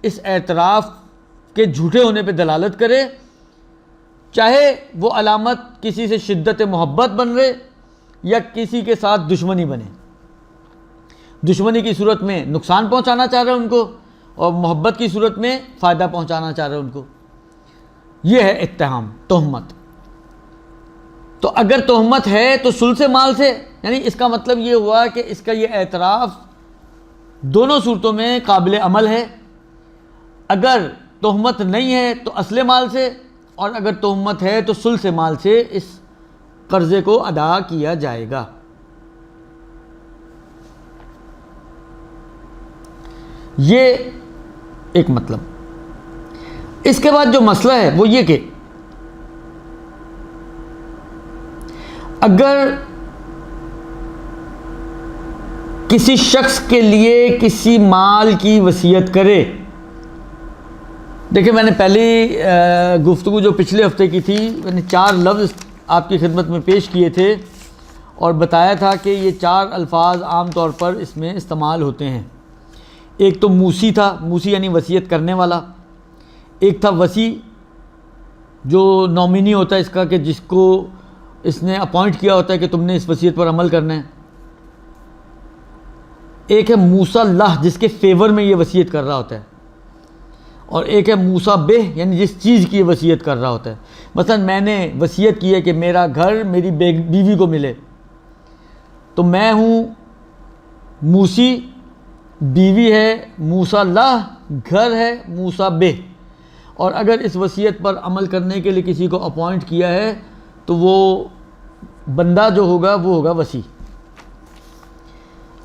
A: इस एतराफ़ के झूठे होने पे दलालत करे, चाहे वो अलामत किसी से शिद्दत मोहब्बत बन रहे या किसी के साथ दुश्मनी बने। दुश्मनी की सूरत में नुकसान पहुंचाना चाह रहे हैं उनको, और मोहब्बत की सूरत में फ़ायदा पहुंचाना चाह रहे हैं उनको। ये है इत्तहाम, तोहमत। तो अगर तोहमत है तो सुल्से माल से, यानी इसका मतलब ये हुआ कि इसका ये एतराफ़ दोनों सूरतों में काबिल अमल है। अगर तोहमत नहीं है तो असले माल से, और अगर तोहमत है तो सुल्से माल से इस कर्ज़े को अदा किया जाएगा। ये एक मतलब। इसके बाद जो मसला है वो ये कि अगर किसी शख्स के लिए किसी माल की वसीयत करे, देखिए मैंने पहली गुफ्तगू जो पिछले हफ्ते की थी, मैंने 4 लफ्ज़ आपकी खिदमत में पेश किए थे और बताया था कि ये 4 अल्फाज आम तौर पर इसमें इस्तेमाल होते हैं। एक तो मूसी था, मूसी यानी वसीयत करने वाला। एक था वसी, जो नॉमिनी होता है इसका, कि जिसको इसने अपॉइंट किया होता है कि तुमने इस वसीयत पर अमल करना है। एक है मूसा लाह, जिसके फेवर में ये वसीयत कर रहा होता है। और एक है मूसा बेह, यानी जिस चीज़ की ये वसीयत कर रहा होता है। मसलन मैंने वसीयत की है कि मेरा घर मेरी बीवी को मिले, तो मैं हूँ मूसी, बीवी है मूसा लाह, घर है मूसा बेह। और अगर इस वसीयत पर अमल करने के लिए किसी को अपॉइंट किया है तो वो बंदा जो होगा वो होगा वसी।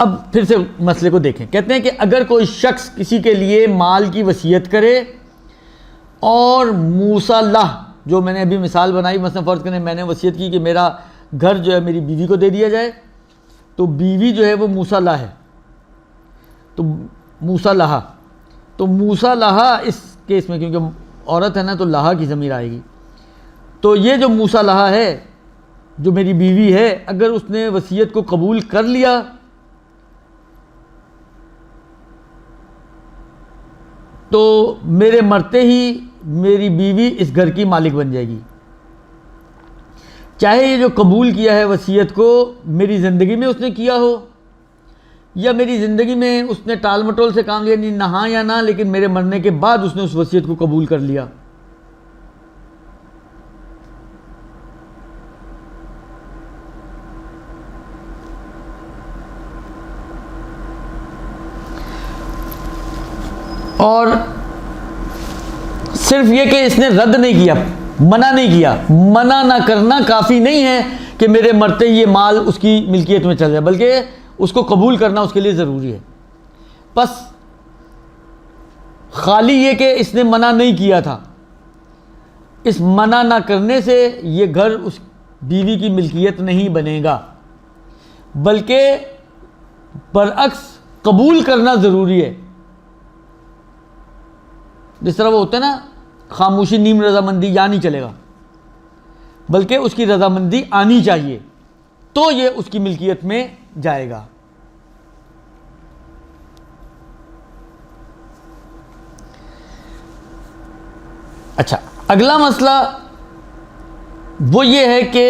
A: अब फिर से मसले को देखें। कहते हैं कि अगर कोई शख्स किसी के लिए माल की वसीयत करे और मूसा लाह, जो मैंने अभी मिसाल बनाई, मसलन फ़र्ज़ करें मैंने वसीयत की कि मेरा घर जो है मेरी बीवी को दे दिया जाए, तो बीवी जो है वो मूसा लाह है, तो मूसा लाहा, तो मूसा लाहा इस केस में, क्योंकि औरत है ना तो लाहा की ज़मीर आएगी। तो ये जो मूसा लाहा है, जो मेरी बीवी है, अगर उसने वसीयत को कबूल कर लिया तो मेरे मरते ही मेरी बीवी इस घर की मालिक बन जाएगी। चाहे ये जो कबूल किया है वसीयत को मेरी ज़िंदगी में उसने किया हो, या मेरी ज़िंदगी में उसने टाल मटोल से काम लिया, नहीं नहा या ना, लेकिन मेरे मरने के बाद उसने उस वसीयत को कबूल कर लिया। और सिर्फ ये कि इसने रद्द नहीं किया, मना नहीं किया। मना ना करना काफ़ी नहीं है कि मेरे मरते ही ये माल उसकी मिल्कियत में चल जाए, बल्कि उसको कबूल करना उसके लिए ज़रूरी है। बस खाली ये कि इसने मना नहीं किया था, इस मना ना करने से ये घर उस बीवी की मिल्कियत नहीं बनेगा, बल्कि बरअक्स कबूल करना ज़रूरी है। जिस तरह वो होता है ना, खामोशी नीम रजामंदी, या नहीं चलेगा, बल्कि उसकी रजामंदी आनी चाहिए, तो ये उसकी मिल्कियत में जाएगा। अच्छा, अगला मसला वो ये है कि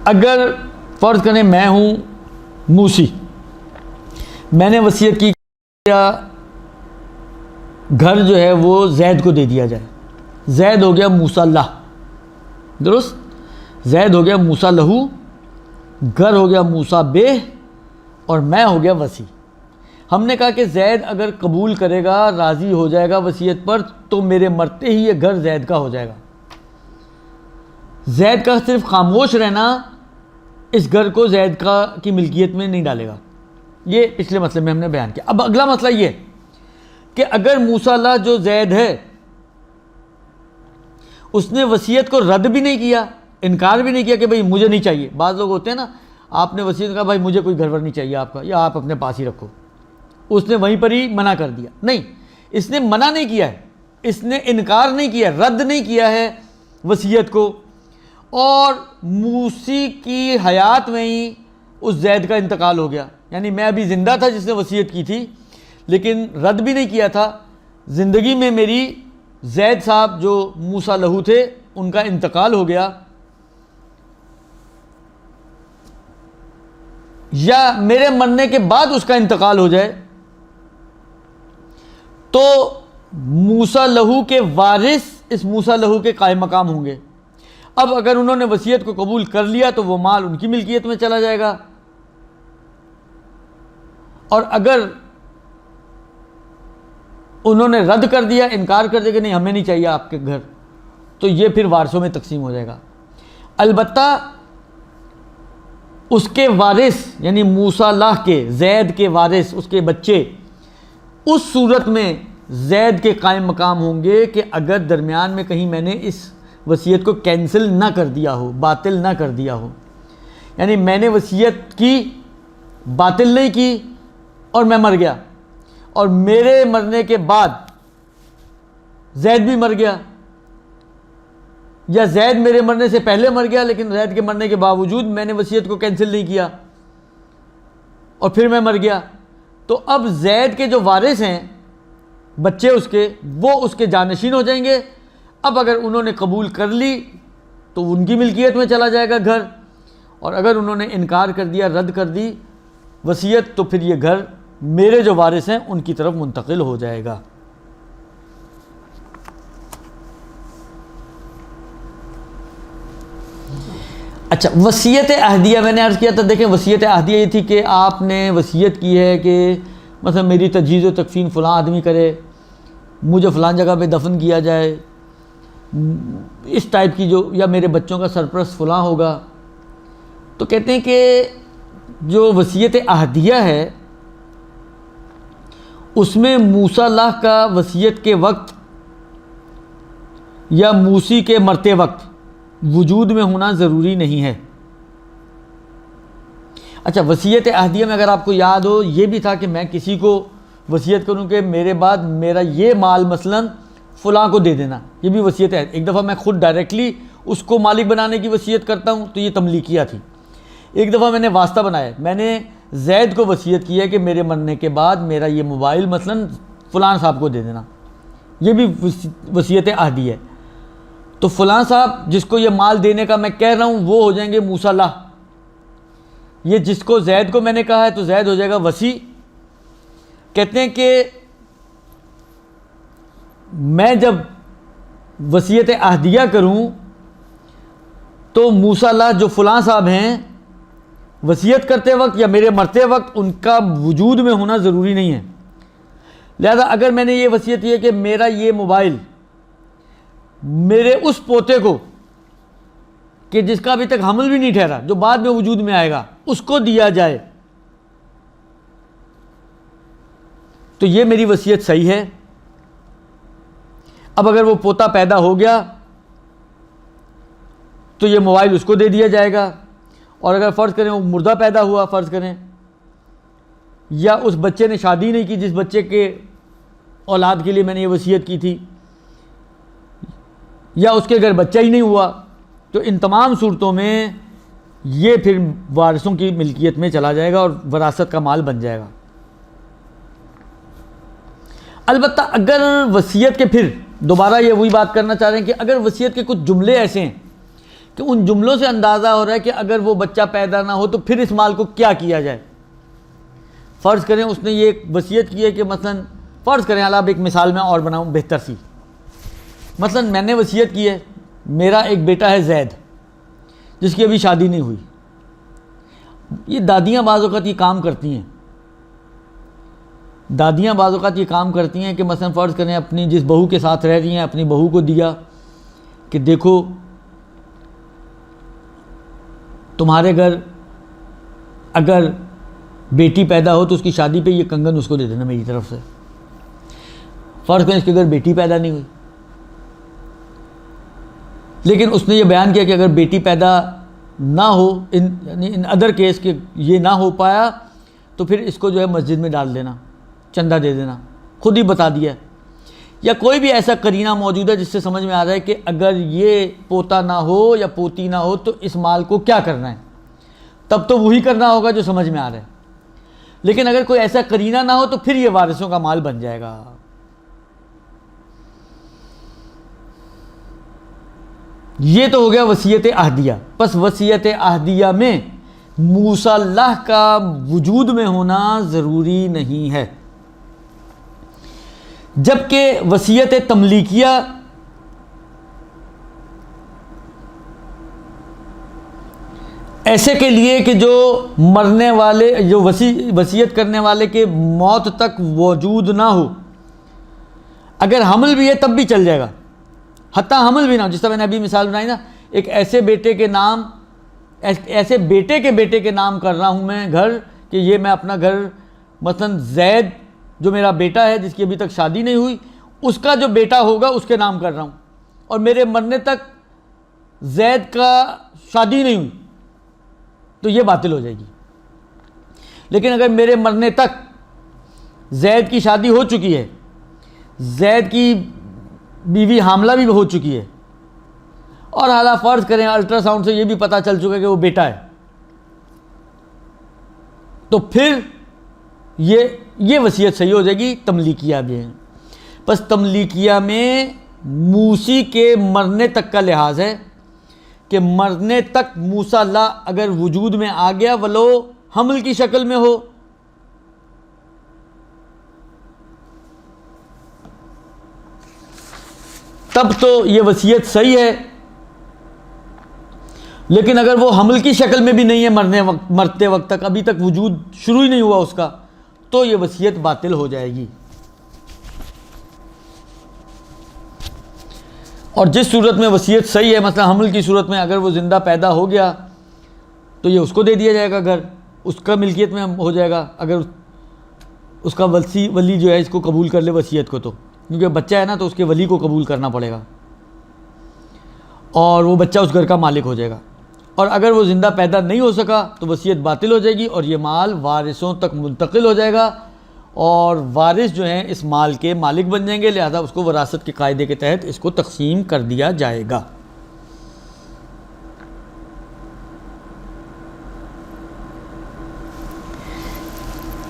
A: अगर फ़र्ज़ करें मैं हूं मूसी, मैंने वसीयत की घर जो है वो जैद को दे दिया जाए। जैद हो गया मूसा लाह, दुरुस्त, जैद हो गया मूसा लहू, घर हो गया मूसा बे और मैं हो गया वसी। हमने कहा कि जैद अगर कबूल करेगा, राज़ी हो जाएगा वसीयत पर, तो मेरे मरते ही ये घर जैद का हो जाएगा। जैद का सिर्फ खामोश रहना इस घर को जैद का की मिल्कियत में नहीं डालेगा। ये पिछले मसले में हमने बयान किया। अब अगला मसला ये कि अगर मूसा ला जो जैद है उसने वसीयत को रद्द भी नहीं किया, इनकार भी नहीं किया कि भाई मुझे नहीं चाहिए। बाज़ लोग होते हैं ना, आपने वसीयत कहा भाई मुझे कोई घर नहीं चाहिए आपका, या आप अपने पास ही रखो, उसने वहीं पर ही मना कर दिया। नहीं, इसने मना नहीं किया है, इसने इनकार नहीं किया, रद्द नहीं किया है वसीयत को, और मूसी की हयात में ही उस जैद का इंतकाल हो गया। यानी मैं अभी ज़िंदा था जिसने वसीयत की थी, लेकिन रद्द भी नहीं किया था। ज़िंदगी में मेरी जैद साहब जो मूसा लहू थे उनका इंतकाल हो गया, या मेरे मरने के बाद उसका इंतकाल हो जाए, तो मूसा लहू के वारिस इस मूसा लहू के कायम मकाम होंगे। अब अगर उन्होंने वसीयत को कबूल कर लिया तो वो माल उनकी मिल्कियत में चला जाएगा, और अगर उन्होंने रद्द कर दिया, इनकार कर दिया कि नहीं हमें नहीं चाहिए आपके घर, तो ये फिर वारसों में तकसीम हो जाएगा। अलबत्ता उसके वारिस यानी मूसा लाह के, जैद के वारिस, उसके बच्चे, उस सूरत में जैद के कायम मकाम होंगे कि अगर दरमियान में कहीं मैंने इस वसीयत को कैंसिल ना कर दिया हो, बातिल ना कर दिया हो, यानी मैंने वसीयत की, बातिल नहीं की और मैं मर गया, और मेरे मरने के बाद जैद भी मर गया, या जैद मेरे मरने से पहले मर गया लेकिन जैद के मरने के बावजूद मैंने वसीयत को कैंसिल नहीं किया और फिर मैं मर गया, तो अब जैद के जो वारिस हैं, बच्चे उसके, वो उसके जानशीन हो जाएंगे। अब अगर उन्होंने कबूल कर ली तो उनकी मिल्कियत में चला जाएगा घर, और अगर उन्होंने इनकार कर दिया, रद्द कर दी वसीयत, तो फिर ये घर मेरे जो वारिस हैं उनकी तरफ मुंतकिल हो जाएगा। अच्छा, वसीयत अहदिया मैंने अर्ज़ किया था। देखें, वसीयत अहदिया ये थी कि आपने वसीयत की है कि मतलब मेरी तजहीज़ व तकफ़ीन फ़लाँ आदमी करे, मुझे फ़लाँ जगह पे दफन किया जाए, इस टाइप की जो, या मेरे बच्चों का सरपरस्त फ़लाँ होगा। तो कहते हैं कि जो वसीयत अहदिया है उसमें मूसा लाह का वसीयत के वक्त या मूसी के मरते वक्त वजूद में होना ज़रूरी नहीं है। अच्छा, वसीयत अहदिया में अगर आपको याद हो, ये भी था कि मैं किसी को वसीयत करूं कि मेरे बाद मेरा ये माल मसलन फ़लाँ को दे देना, ये भी वसीयत है। एक दफ़ा मैं ख़ुद डायरेक्टली उसको मालिक बनाने की वसीयत करता हूं, तो ये तमलीकिया थी। एक दफ़ा मैंने वास्ता बनाया, मैंने जैद को वसीयत की है कि मेरे मरने के बाद मेरा ये मोबाइल मसलन फ़लाँ साहब को दे देना, ये भी वसीयत अहदी है। तो फ़लाँ साहब जिसको ये माल देने का मैं कह रहा हूँ वो हो जाएंगे मूसा लाह। ये जिसको जैद को मैंने कहा है तो जैद हो जाएगा वसी। कहते हैं कि मैं जब वसीयत अहदिया करूँ तो मूसा लाह जो फ़लाँ साहब हैं, वसीयत करते वक्त या मेरे मरते वक्त उनका वजूद में होना ज़रूरी नहीं है। लिहाजा अगर मैंने ये वसीयत की है कि मेरा ये मोबाइल मेरे उस पोते को, कि जिसका अभी तक हमल भी नहीं ठहरा, जो बाद में वजूद में आएगा, उसको दिया जाए, तो ये मेरी वसीयत सही है। अब अगर वो पोता पैदा हो गया तो ये मोबाइल उसको दे दिया जाएगा, और अगर फ़र्ज़ करें वो मुर्दा पैदा हुआ, फ़र्ज़ करें, या उस बच्चे ने शादी नहीं की जिस बच्चे के औलाद के लिए मैंने ये वसीयत की थी, या उसके घर बच्चा ही नहीं हुआ, तो इन तमाम सूरतों में ये फिर वारिसों की मिल्कियत में चला जाएगा और वरासत का माल बन जाएगा। अलबत्ता अगर वसीयत के, फिर दोबारा ये वही बात करना चाह रहे हैं कि अगर वसीयत के कुछ जुमले ऐसे हैं कि उन जुमलों से अंदाज़ा हो रहा है कि अगर वो बच्चा पैदा ना हो तो फिर इस माल को क्या किया जाए। फ़र्ज़ करें उसने ये वसीयत की है कि मसलन फ़र्ज़ करें, हालांकि एक मिसाल में और बनाऊँ बेहतर सी, मसलन मैंने वसीयत की है, मेरा एक बेटा है जैद जिसकी अभी शादी नहीं हुई, ये दादियाँ बाज़ औक़ात ये काम करती हैं, दादियाँ बाज़ औक़ात ये काम करती हैं कि मसलन फ़र्ज़ करें अपनी जिस बहू के साथ रह रही हैं, अपनी बहू को दिया कि देखो तुम्हारे घर अगर बेटी पैदा हो तो उसकी शादी पे ये कंगन उसको दे देना मेरी तरफ से। फ़र्ज़ करें इसके घर बेटी पैदा नहीं हुई, लेकिन उसने ये बयान किया कि अगर बेटी पैदा ना हो, इन अदर केस के ये ना हो पाया तो फिर इसको जो है मस्जिद में डाल देना, चंदा दे देना, खुद ही बता दिया। या कोई भी ऐसा करीना मौजूद है जिससे समझ में आ रहा है कि अगर ये पोता ना हो या पोती ना हो तो इस माल को क्या करना है, तब तो वही करना होगा जो समझ में आ रहा है। लेकिन अगर कोई ऐसा करीना ना हो तो फिर ये वारिसों का माल बन जाएगा। ये तो हो गया वसीयत अहदिया। बस वसीयत अहदिया में मूसा अल्लाह का वजूद में होना ज़रूरी नहीं है, जबकि वसीयत तमलीकिया ऐसे के लिए कि जो मरने वाले, जो वसीयत करने वाले के मौत तक मौजूद ना हो, अगर हमल भी है तब भी चल जाएगा, हत्ता हमल भी ना हो। जिस तरह मैंने अभी मिसाल बनाई ना, एक ऐसे बेटे के नाम, ऐसे बेटे के नाम कर रहा हूँ मैं घर, कि ये मैं अपना घर मसलन जैद जो मेरा बेटा है जिसकी अभी तक शादी नहीं हुई, उसका जो बेटा होगा उसके नाम कर रहा हूँ, और मेरे मरने तक जैद का शादी नहीं हुई तो ये बातिल हो जाएगी। लेकिन अगर मेरे मरने तक जैद की शादी हो चुकी है, जैद की बीवी हामला भी हो चुकी है, और हालांकि फ़र्ज़ करें अल्ट्रासाउंड से ये भी पता चल चुका है कि वो बेटा है, तो फिर ये वसीयत सही हो जाएगी। तमलीकिया भी है, बस तमलीकिया में मूसी के मरने तक का लिहाज है कि मरने तक मूसा अल्लाह अगर वजूद में आ गया, वलो हमल की शक्ल में हो, तब तो ये वसीयत सही है। लेकिन अगर वो हमल की शक्ल में भी नहीं है, मरते वक्त तक अभी तक वजूद शुरू ही नहीं हुआ उसका, तो ये वसीयत बातिल हो जाएगी। और जिस सूरत में वसीयत सही है, मतलब हमल की सूरत में, अगर वो ज़िंदा पैदा हो गया तो ये उसको दे दिया जाएगा, घर उसका मिल्कियत में हो जाएगा, अगर उसका वली जो है इसको कबूल कर ले वसीयत को, तो क्योंकि बच्चा है ना तो उसके वली को कबूल करना पड़ेगा और वो बच्चा उस घर का मालिक हो जाएगा। और अगर वो ज़िंदा पैदा नहीं हो सका तो वसीयत बातिल हो जाएगी और ये माल वारिसों तक मुंतकिल हो जाएगा, और वारिस जो हैं इस माल के मालिक बन जाएंगे, लिहाजा उसको वरासत के कायदे के तहत इसको तकसीम कर दिया जाएगा।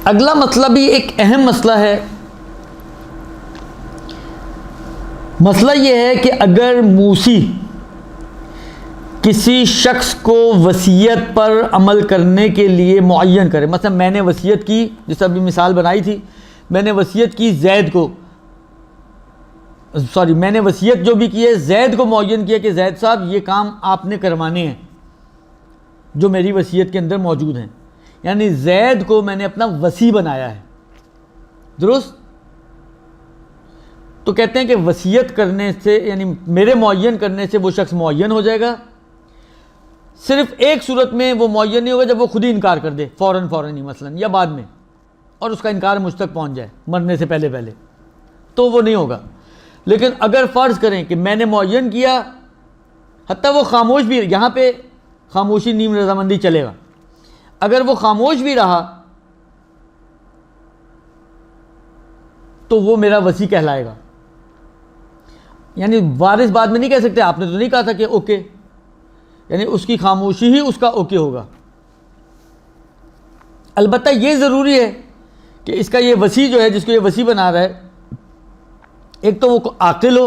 A: अगला मसला भी एक अहम मसला है। मसला ये है कि अगर मूसी किसी शख्स को वसीयत पर अमल करने के लिए मुअय्यन करे, मतलब मैंने वसीयत की, जैसे अभी मिसाल बनाई थी, मैंने वसीयत की जैद को, मैंने वसीयत जो भी की है जैद को मुअय्यन किया कि जैद साहब ये काम आपने करवाने हैं जो मेरी वसीयत के अंदर मौजूद हैं, यानी जैद को मैंने अपना वसी बनाया है, दुरुस्त। तो कहते हैं कि वसीयत करने से, यानी मेरे मुअय्यन करने से वो शख्स मुअय्यन हो जाएगा। सिर्फ एक सूरत में वो मुअय्यन नहीं होगा, जब वो खुद ही इनकार कर दे, फ़ौरन ही मसलन, या बाद में, और उसका इनकार मुझ तक पहुँच जाए मरने से पहले, तो वो नहीं होगा। लेकिन अगर फ़र्ज़ करें कि मैंने मुअय्यन किया, हत्ता वो खामोश भी, यहाँ पे खामोशी नीम रजामंदी चलेगा, अगर वो खामोश भी रहा तो वो मेरा वसी कहलाएगा। यानी वारिस बाद में नहीं कह सकते आपने तो नहीं कहा था कि ओके, यानी उसकी खामोशी ही उसका ओके होगा। अलबत्ता ये ज़रूरी है कि इसका ये वसी जो है, जिसको ये वसी बना रहा है, एक तो वो आकिल हो,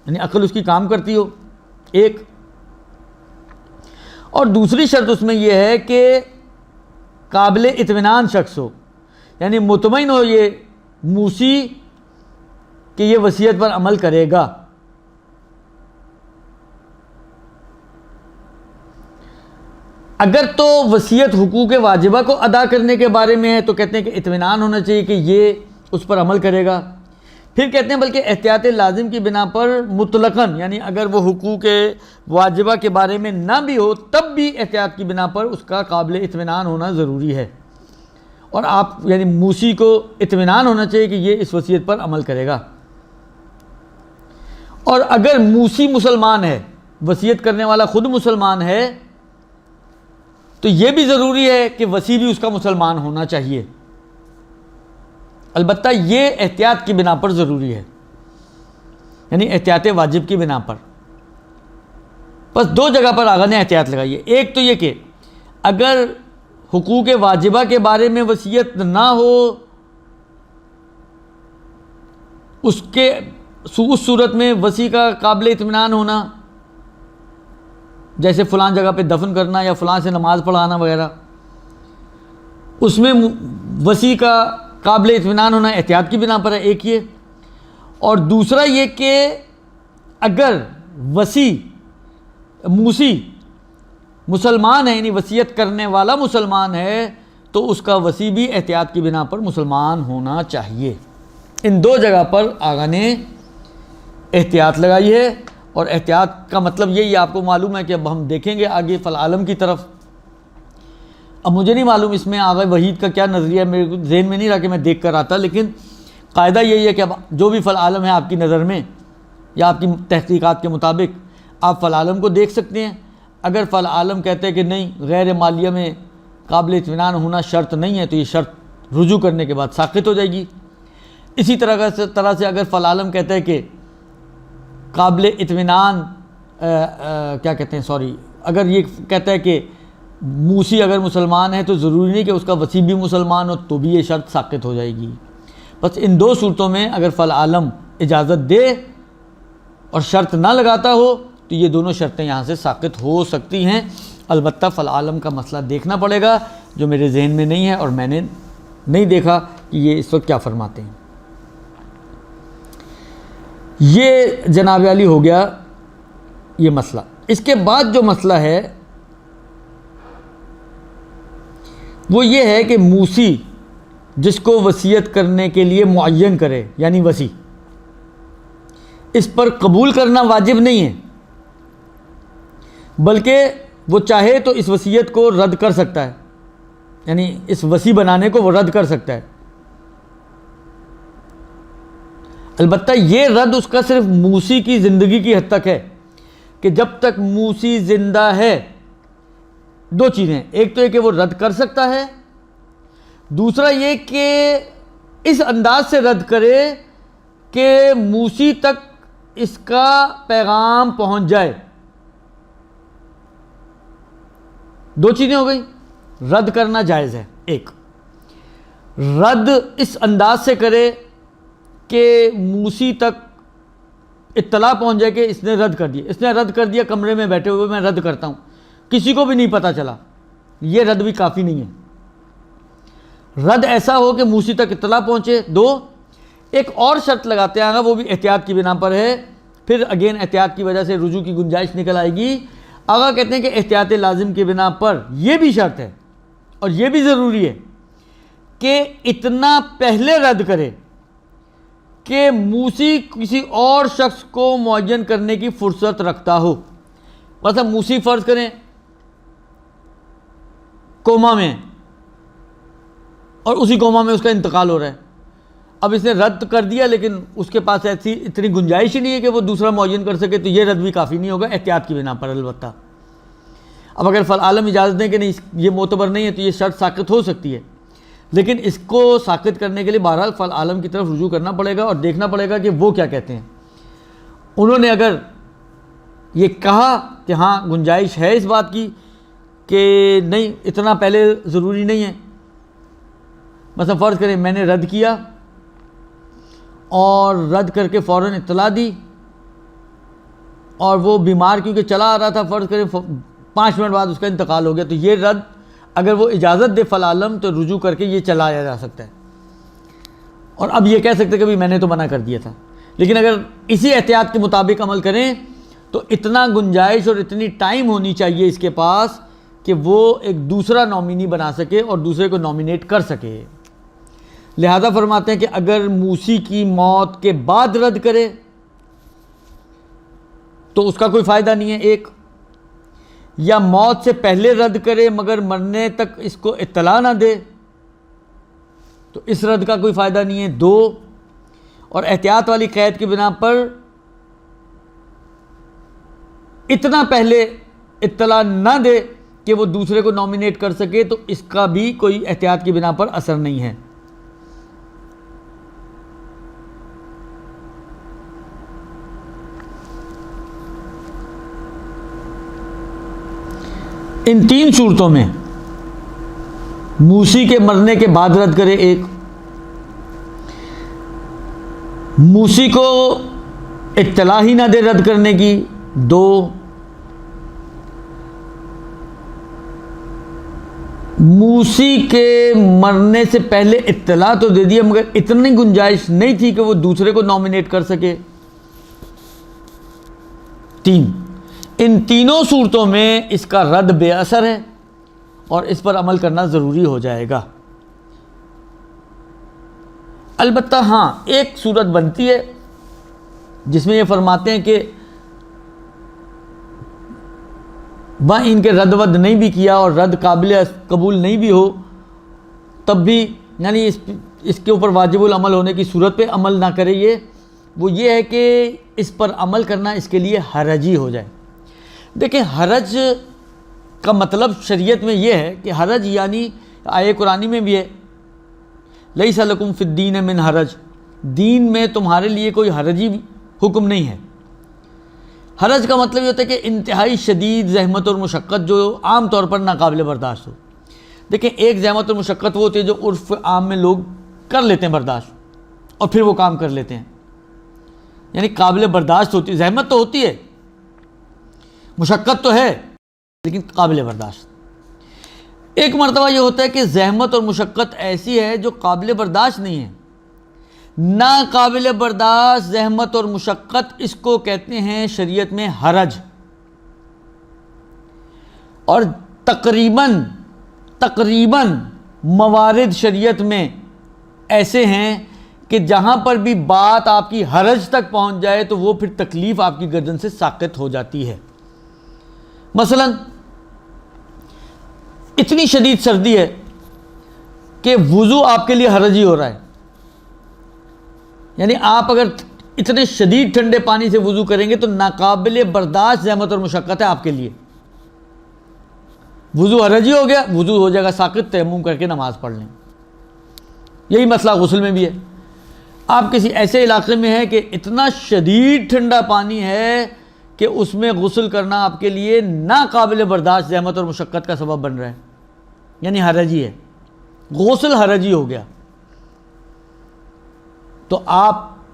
A: यानी अक्ल उसकी काम करती हो, एक, और दूसरी शर्त उसमें यह है कि काबिल इत्मीनान शख्स हो, यानी मुतमईन हो ये मूसी कि ये वसीयत पर अमल करेगा। अगर तो वसीयत हुकूक वाजिबा को अदा करने के बारे में है तो कहते हैं कि इत्मीनान होना चाहिए कि ये उस पर अमल करेगा। फिर कहते हैं बल्कि एहतियात लाजिम की बिना पर मुतलकन, यानी अगर वो हुकूक वाजिबा के बारे में ना भी हो तब भी एहतियात की बिना पर उसका काबिल इत्मीनान होना ज़रूरी है। और आप यानी मूसी को इत्मीनान होना चाहिए कि ये इस वसीयत पर अमल करेगा। और अगर मूसी मुसलमान है, वसीयत करने वाला ख़ुद मुसलमान है, तो ये भी ज़रूरी है कि वसी भी उसका मुसलमान होना चाहिए। अलबत्ता ये एहतियात की बिना पर ज़रूरी है, यानी एहतियात वाजिब की बिना पर। बस दो जगह पर आगा ने एहतियात लगाई है। एक तो ये कि अगर हुकूक वाजिबा के बारे में वसीयत ना हो, उसके उस सूरत में वसी का काबिल इत्मीनान होना, जैसे फ़लाँ जगह पे दफन करना या फ़लाँ से नमाज़ पढ़ाना वगैरह, उसमें वसी का काबिल इत्मीनान होना एहतियात की बिना पर है, एक ये। और दूसरा ये कि अगर मूसी मुसलमान है, यानी वसीयत करने वाला मुसलमान है, तो उसका वसी भी एहतियात की बिना पर मुसलमान होना चाहिए। इन दो जगह पर आगा ने एहतियात लगाई है। और एहतियात का मतलब यही आपको मालूम है कि अब हम देखेंगे आगे फ़ल आलम की तरफ। अब मुझे नहीं मालूम इसमें आगा वहीद का क्या नज़रिया, मेरे को ज़हन में नहीं रहा कि मैं देख कर आता, लेकिन कायदा यही है कि अब जो भी फ़ल आलम है आपकी नज़र में या आपकी तहक़ीक़ात के मुताबिक आप फ़ल आलम को देख सकते हैं। अगर फ़ल आलम कहते हैं कि नहीं, गैर मालिया में काबिल इत्मीनान होना शर्त नहीं है, तो ये शर्त रुजू करने के बाद साक़ित हो जाएगी। इसी तरह से अगर फ़ल आलम कहता है कि काबिल इत्मीनान क्या कहते हैं, सॉरी, अगर ये कहता है कि मूसी अगर मुसलमान है तो ज़रूरी नहीं कि उसका वसी भी मुसलमान हो, तो भी ये शर्त साक़ित हो जाएगी। बस इन दो सूरतों में अगर फ़ल आलम इजाज़त दे और शर्त ना लगाता हो तो ये दोनों शर्तें यहाँ से साक़ित हो सकती हैं। अलबत्ता फ़ल आलम का मसला देखना पड़ेगा, जो मेरे जहन में नहीं है और मैंने नहीं देखा कि ये इस वक्त क्या फ़रमाते हैं। ये जनाब अली हो गया ये मसला। इसके बाद जो मसला है वो ये है कि मूसी जिसको वसीयत करने के लिए मुअय्यन करे, यानी वसी, इस पर कबूल करना वाजिब नहीं है, बल्कि वो चाहे तो इस वसीयत को रद्द कर सकता है, यानी इस वसी बनाने को वो रद्द कर सकता है। अलबत्ता ये रद्द उसका सिर्फ मूसी की ज़िंदगी की हद तक है कि जब तक मूसी ज़िंदा है दो चीज़ें, एक तो ये कि वो रद्द कर सकता है, दूसरा ये कि इस अंदाज से रद्द करे कि मूसी तक इसका पैगाम पहुंच जाए। दो चीज़ें हो गई। रद्द करना जायज़ है, एक रद्द इस अंदाज से करे कि मूसी तक इत्तला पहुंच जाए कि इसने रद्द कर दिया, इसने रद्द कर दिया, कमरे में बैठे हुए मैं रद्द करता हूं, किसी को भी नहीं पता चला, ये रद्द भी काफ़ी नहीं है। रद्द ऐसा हो कि मूसी तक इत्तला पहुंचे। दो, एक और शर्त लगाते हैं, वो भी एहतियात की बिना पर है, फिर अगेन एहतियात की वजह से रुजू की गुंजाइश निकल आएगी। आगा कहते हैं कि एहतियात लाजिम की बिना पर यह भी शर्त है और यह भी ज़रूरी है कि इतना पहले रद्द करे कि मूसी किसी और शख्स को मुअय्यन करने की फुर्सत रखता हो। मतलब मूसी फ़र्ज़ करें कोमा में और उसी कोमा में उसका इंतकाल हो रहा है, अब इसने रद्द कर दिया लेकिन उसके पास ऐसी इतनी गुंजाइश ही नहीं है कि वो दूसरा मुअय्यन कर सके, तो ये रद्द भी काफ़ी नहीं होगा एहतियात की बिना पर। अलबत्ता अब अगर फ़ल आलम इजाज़त दें कि नहीं ये मोतबर नहीं है तो ये शर्त साक़ित हो सकती है, लेकिन इसको साक़ित करने के लिए बहरहाल फ़ल आलम की तरफ रुजू करना पड़ेगा और देखना पड़ेगा कि वो क्या कहते हैं। उन्होंने अगर ये कहा कि हाँ गुंजाइश है इस बात की कि नहीं इतना पहले ज़रूरी नहीं है, मतलब फ़र्ज़ करें मैंने रद्द किया और रद्द करके फ़ौरन इत्तला दी और वो बीमार क्योंकि चला आ रहा था, फ़र्ज़ करें 5 मिनट बाद उसका इंतकाल हो गया, तो ये रद्द अगर वो इजाज़त दे फ़ल आलम तो रुजू करके ये चलाया जा सकता है और अब ये कह सकते कि भाई मैंने तो मना कर दिया था। लेकिन अगर इसी एहतियात के मुताबिक अमल करें तो इतना गुंजाइश और इतनी टाइम होनी चाहिए इसके पास कि वो एक दूसरा नॉमिनी बना सके और दूसरे को नॉमिनेट कर सके। लिहाजा फरमाते हैं कि अगर मूसी की मौत के बाद रद्द करे तो उसका कोई फ़ायदा नहीं है, एक, या मौत से पहले रद्द करे मगर मरने तक इसको इत्तला ना दे तो इस रद्द का कोई फ़ायदा नहीं है, दो, और एहतियात वाली कैद की बिना पर इतना पहले इत्तला ना दे कि वो दूसरे को नॉमिनेट कर सके तो इसका भी कोई एहतियात की बिना पर असर नहीं है। इन तीन सूरतों में मूसी के मरने के बाद रद्द करे, एक, मूसी को इत्तला ही ना दे रद्द करने की, दो, मूसी के मरने से पहले इत्तला तो दे दिया मगर इतनी गुंजाइश नहीं थी कि वो दूसरे को नॉमिनेट कर सके, तीन। इन तीनों सूरतों में इसका रद्द बेअसर है और इस पर अमल करना ज़रूरी हो जाएगा। अलबत्ता हाँ, एक सूरत बनती है जिसमें ये फरमाते हैं कि वह इनके रद्द नहीं भी किया और रद्द काबिल कबूल नहीं भी हो तब भी, यानी इसके ऊपर वाजिबुल अमल होने की सूरत पे अमल ना करे, वो ये है कि इस पर अमल करना इसके लिए हरजी हो जाए। देखिए, हरज का मतलब शरीयत में ये है कि हरज यानी आये कुरानी में भी है, लैसा लकुम फिद्दीन मिन हरज, दीन में तुम्हारे लिए कोई हरजी हुक्म नहीं है। हरज का मतलब ये होता है कि इंतहाई शदीद ज़हमत और मुशक्क़त जो आम तौर पर नाकाबिल बर्दाश्त हो। देखिए, एक ज़हमत और मुशक्क़त वो होती है जो उर्फ़ आम में लोग कर लेते हैं बर्दाश्त और फिर वो काम कर लेते हैं, यानी काबिल बर्दाश्त होती है। ज़हमत तो होती है, मुशक्क़त तो है, लेकिन काबिल बर्दाश्त। एक मरतबा ये होता है कि ज़हमत और मुशक्क़त ऐसी है जो काबिल बर्दाश्त नहीं है। ना काबिल बर्दाश्त ज़हमत और मुशक्क़त, इसको कहते हैं शरीयत में हरज। और तकरीबन मवारिद शरीयत में ऐसे हैं कि जहाँ पर भी बात आपकी हरज तक पहुँच जाए तो वो फिर तकलीफ़ आपकी गर्दन से साक़ित हो जाती है। मसलन इतनी शदीद सर्दी है कि वुज़ू आपके लिए हरजी हो रहा है, यानी आप अगर इतने शदीद ठंडे पानी से वुज़ू करेंगे तो नाकाबिल बर्दाश्त ज़हमत और मुशक्क़त है आपके लिए। वुज़ू हरजी हो गया, वुज़ू हो जाएगा साक़ित, तयम्मुम करके नमाज़ पढ़ लें। यही मसला गुस्ल में भी है। आप किसी ऐसे इलाके में हैं कि इतना शदीद ठंडा पानी है कि उसमें गुस्ल करना आपके लिए नाकाबिल बर्दाश्त ज़हमत और मुशक्क़त का सबब बन रहा है, यानी हरजी है, गुस्ल हरजी हो गया, तो आप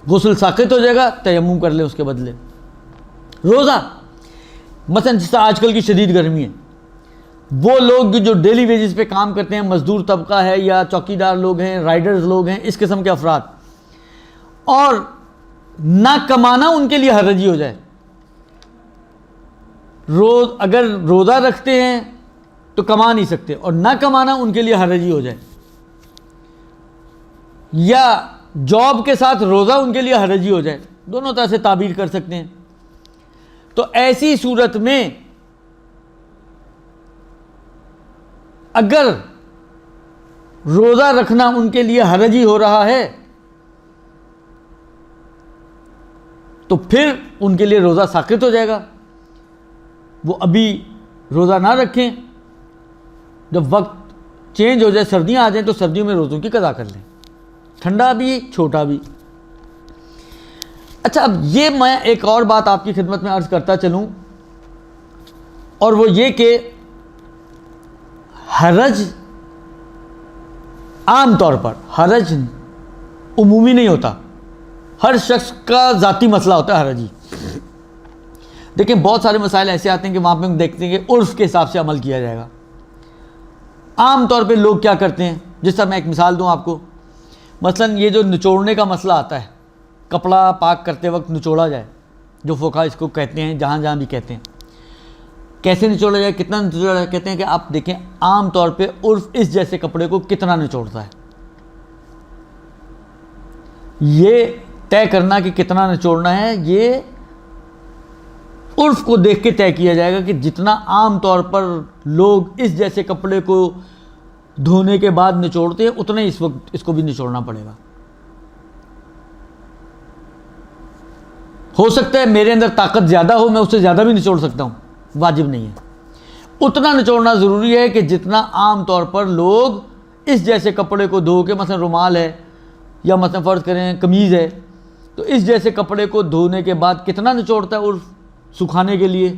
A: गुस्ल साक़ित हो जाएगा, तयम्मुम कर लें उसके बदले। रोज़ा, मसलन जिस आजकल की शदीद गर्मी है, वो लोग जो डेली वेजेस पे काम करते हैं, मज़दूर तबका है या चौकीदार लोग हैं, राइडर्स लोग हैं, इस किस्म के अफराद, और ना कमाना उनके लिए हरजी हो जाए। अगर रोज़ा रखते हैं तो कमा नहीं सकते और ना कमाना उनके लिए हरजी हो जाए, या जॉब के साथ रोज़ा उनके लिए हरजी हो जाए, दोनों तरह से ताबीर कर सकते हैं। तो ऐसी सूरत में अगर रोज़ा रखना उनके लिए हरजी हो रहा है तो फिर उनके लिए रोज़ा साक़ित हो जाएगा। वो अभी रोज़ा ना रखें, जब वक्त चेंज हो जाए, सर्दियाँ आ जाएं, तो सर्दियों में रोज़ों की कज़ा कर लें, ठंडा भी छोटा भी। अच्छा, अब ये मैं एक और बात आपकी खिदमत में अर्ज़ करता चलूँ, और वो ये कि हरज आम तौर पर हरज उमूमी नहीं होता, हर शख्स का ज़ाती मसला होता है हरजी। देखिए, बहुत सारे मसाइल ऐसे आते हैं कि वहाँ पे हम देखते हैं कि उर्फ़ के हिसाब से अमल किया जाएगा। आम तौर पे लोग क्या करते हैं, जिस तरह मैं एक मिसाल दूँ आपको, मसलन ये जो निचोड़ने का मसला आता है, कपड़ा पाक करते वक्त निचोड़ा जाए, जो फ़ुक़हा इसको कहते हैं, जहाँ जहाँ भी कहते हैं, कैसे निचोड़ा जाए, कितना निचोड़ा जाए? कहते हैं कि आप देखें आम तौर पे उर्फ इस जैसे कपड़े को कितना निचोड़ता है, ये तय करना कि कितना निचोड़ना है, ये उर्फ को देख के तय किया जाएगा कि जितना आम तौर पर लोग इस जैसे कपड़े को धोने के बाद निचोड़ते हैं उतना ही इस वक्त इसको भी निचोड़ना पड़ेगा। हो सकता है मेरे अंदर ताकत ज़्यादा हो, मैं उससे ज़्यादा भी निचोड़ सकता हूँ, वाजिब नहीं है। उतना निचोड़ना ज़रूरी है कि जितना आम तौर पर लोग इस जैसे कपड़े को धो के, मसलन रुमाल है या मसलन फ़र्ज़ करें कमीज़ है, तो इस जैसे कपड़े को धोने के बाद कितना निचोड़ता है उर्फ सुखाने के लिए,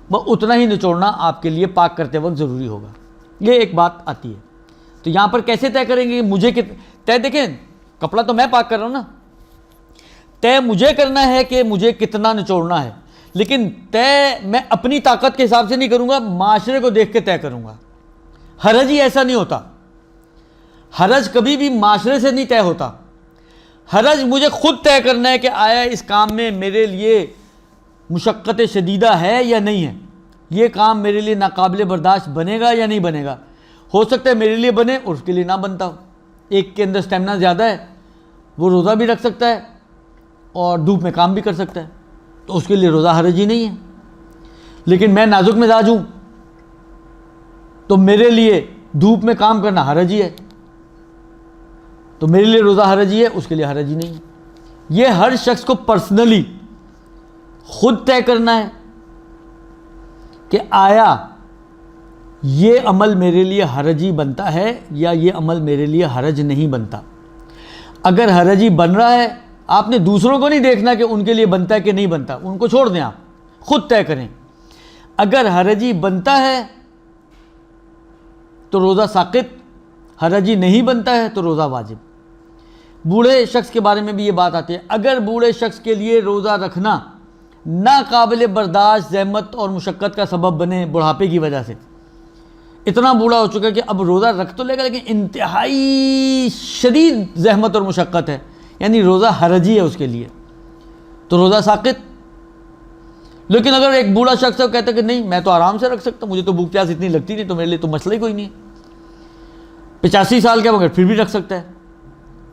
A: वह उतना ही निचोड़ना आपके लिए पाक करते वक्त ज़रूरी होगा। ये एक बात आती है। तो यहाँ पर कैसे तय करेंगे मुझे तय देखें, कपड़ा तो मैं पाक कर रहा हूँ ना, तय मुझे करना है कि मुझे कितना निचोड़ना है, लेकिन तय मैं अपनी ताकत के हिसाब से नहीं करूँगा, माशरे को देख के तय करूँगा। हरज ही ऐसा नहीं होता, हरज कभी भी माशरे से नहीं तय होता। हरज मुझे खुद तय करना है कि आया इस काम में मेरे लिए मुशक्क़त शदीदा है या नहीं है, ये काम मेरे लिए नाकाबिल बर्दाश्त बनेगा या नहीं बनेगा। हो सकता है मेरे लिए बने और उसके लिए ना बनता हो। एक के अंदर स्टेमिना ज़्यादा है, वो रोज़ा भी रख सकता है और धूप में काम भी कर सकता है, तो उसके लिए रोज़ा हरज ही नहीं है। लेकिन मैं नाजुक मिजाज हूँ तो मेरे लिए धूप में काम करना हरज ही है, तो मेरे लिए रोज़ा हरज ही है, उसके लिए हरज ही नहीं है। ये हर शख्स को पर्सनली खुद तय करना है कि आया ये अमल मेरे लिए हरजी बनता है या ये अमल मेरे लिए हरज नहीं बनता। अगर हरजी बन रहा है, आपने दूसरों को नहीं देखना कि उनके लिए बनता है कि नहीं बनता, उनको छोड़ दें, आप खुद तय करें। अगर हरजी बनता है तो रोज़ा साक़ित, हरजी नहीं बनता है तो रोज़ा वाजिब। बूढ़े शख्स के बारे में भी ये बात आती है। अगर बूढ़े शख्स के लिए रोज़ा रखना नाकाबिल बर्दाश्त ज़हमत और मुशक्क़त का सबब बने, बुढ़ापे की वजह से इतना बूढ़ा हो चुका है कि अब रोज़ा रख तो लेगा लेकिन इंतहाई शदीद ज़हमत और मुशक्क़त है, यानी रोज़ा हरजी है उसके लिए, तो रोज़ा साक़ित। लेकिन अगर एक बूढ़ा शख्स कहता है कि नहीं मैं तो आराम से रख सकता हूँ, मुझे तो भूख प्यास इतनी लगती नहीं, तो मेरे लिए तो मसला ही कोई नहीं है, 85 साल का मगर फिर भी रख सकता है,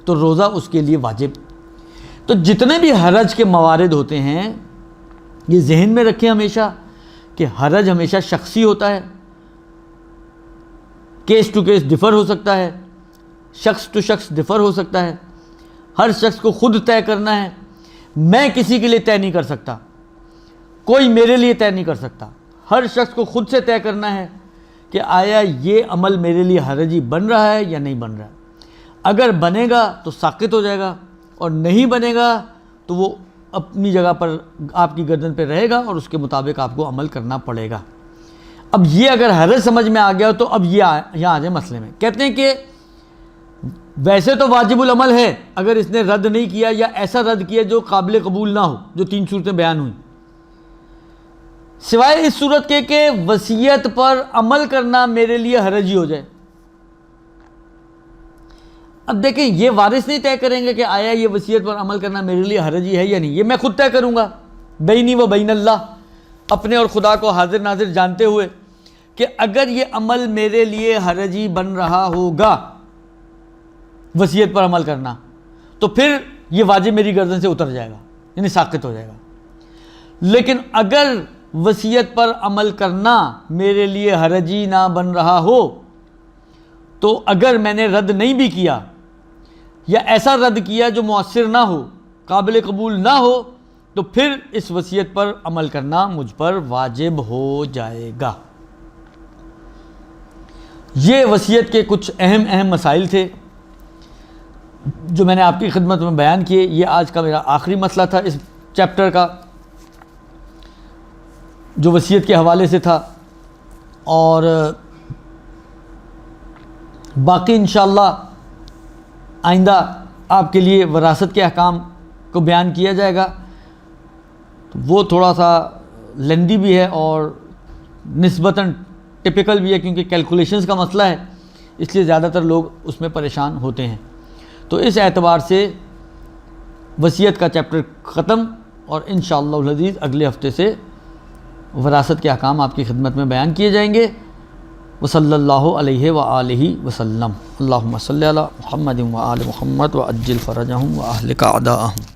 A: तो रोज़ा उसके लिए वाजिब। तो जितने भी हरज के मवारिद होते हैं ये जहन में रखें हमेशा कि हरज हमेशा शख्सी होता है, केस टू केस डिफ़र हो सकता है, शख्स टू शख्स डिफ़र हो सकता है। हर शख्स को खुद तय करना है, मैं किसी के लिए तय नहीं कर सकता, कोई मेरे लिए तय नहीं कर सकता। हर शख्स को खुद से तय करना है कि आया ये अमल मेरे लिए हरजी बन रहा है या नहीं बन रहा है। अगर बनेगा तो साक़ित हो जाएगा और नहीं बनेगा तो वो अपनी जगह पर आपकी गर्दन पे रहेगा और उसके मुताबिक आपको अमल करना पड़ेगा। अब ये अगर हरज समझ में आ गया तो अब ये यहाँ आ जाए मसले में। कहते हैं कि वैसे तो वाजिबुल अमल है अगर इसने रद्द नहीं किया या ऐसा रद्द किया जो काबिल कबूल ना हो, जो 3 सूरतें बयान हुई, सिवाय इस सूरत के कि वसीयत पर अमल करना मेरे लिए हरजी हो जाए। अब देखें ये वारिस नहीं तय करेंगे कि आया ये वसीयत पर अमल करना मेरे लिए हरजी है या नहीं, ये मैं खुद तय करूँगा बैनी व बैन अल्लाह, अपने और खुदा को हाजिर नाजिर जानते हुए कि अगर ये अमल मेरे लिए हरजी बन रहा होगा वसीयत पर अमल करना, तो फिर ये वाजिब मेरी गर्दन से उतर जाएगा, यानी साक़ित हो जाएगा। लेकिन अगर वसीयत पर अमल करना मेरे लिए हरजी ना बन रहा हो, तो अगर मैंने रद्द नहीं भी किया या ऐसा रद्द किया जो मुअस्सिर ना हो, काबिल कबूल ना हो, तो फिर इस वसीयत पर अमल करना मुझ पर वाजिब हो जाएगा। ये वसीयत के कुछ अहम मसाइल थे जो मैंने आपकी खिदमत में बयान किए। ये आज का मेरा आखिरी मसला था इस चैप्टर का, जो वसीयत के हवाले से था, और बाकी इंशाअल्लाह आइंदा आपके लिए वरासत के अहकाम को बयान किया जाएगा। तो वो थोड़ा सा लेंदी भी है और निस्बतन टिपिकल भी है, क्योंकि कैलकुलेशंस का मसला है, इसलिए ज़्यादातर लोग उसमें परेशान होते हैं। तो इस एतबार से वसीयत का चैप्टर ख़त्म, और इंशाअल्लाह अज़ीज़ अगले हफ्ते से वरासत के अहकाम आपकी खिदमत में बयान किए जाएंगे। वसल्लल्लाहु अलैहि व आलिहि वसल्लम। अल्लाहुम्मा सल्लि अला मुहम्मदिन व आलि मुहम्मद व अज्जिल फ़रजहुम व अहलिक अदाअहुम।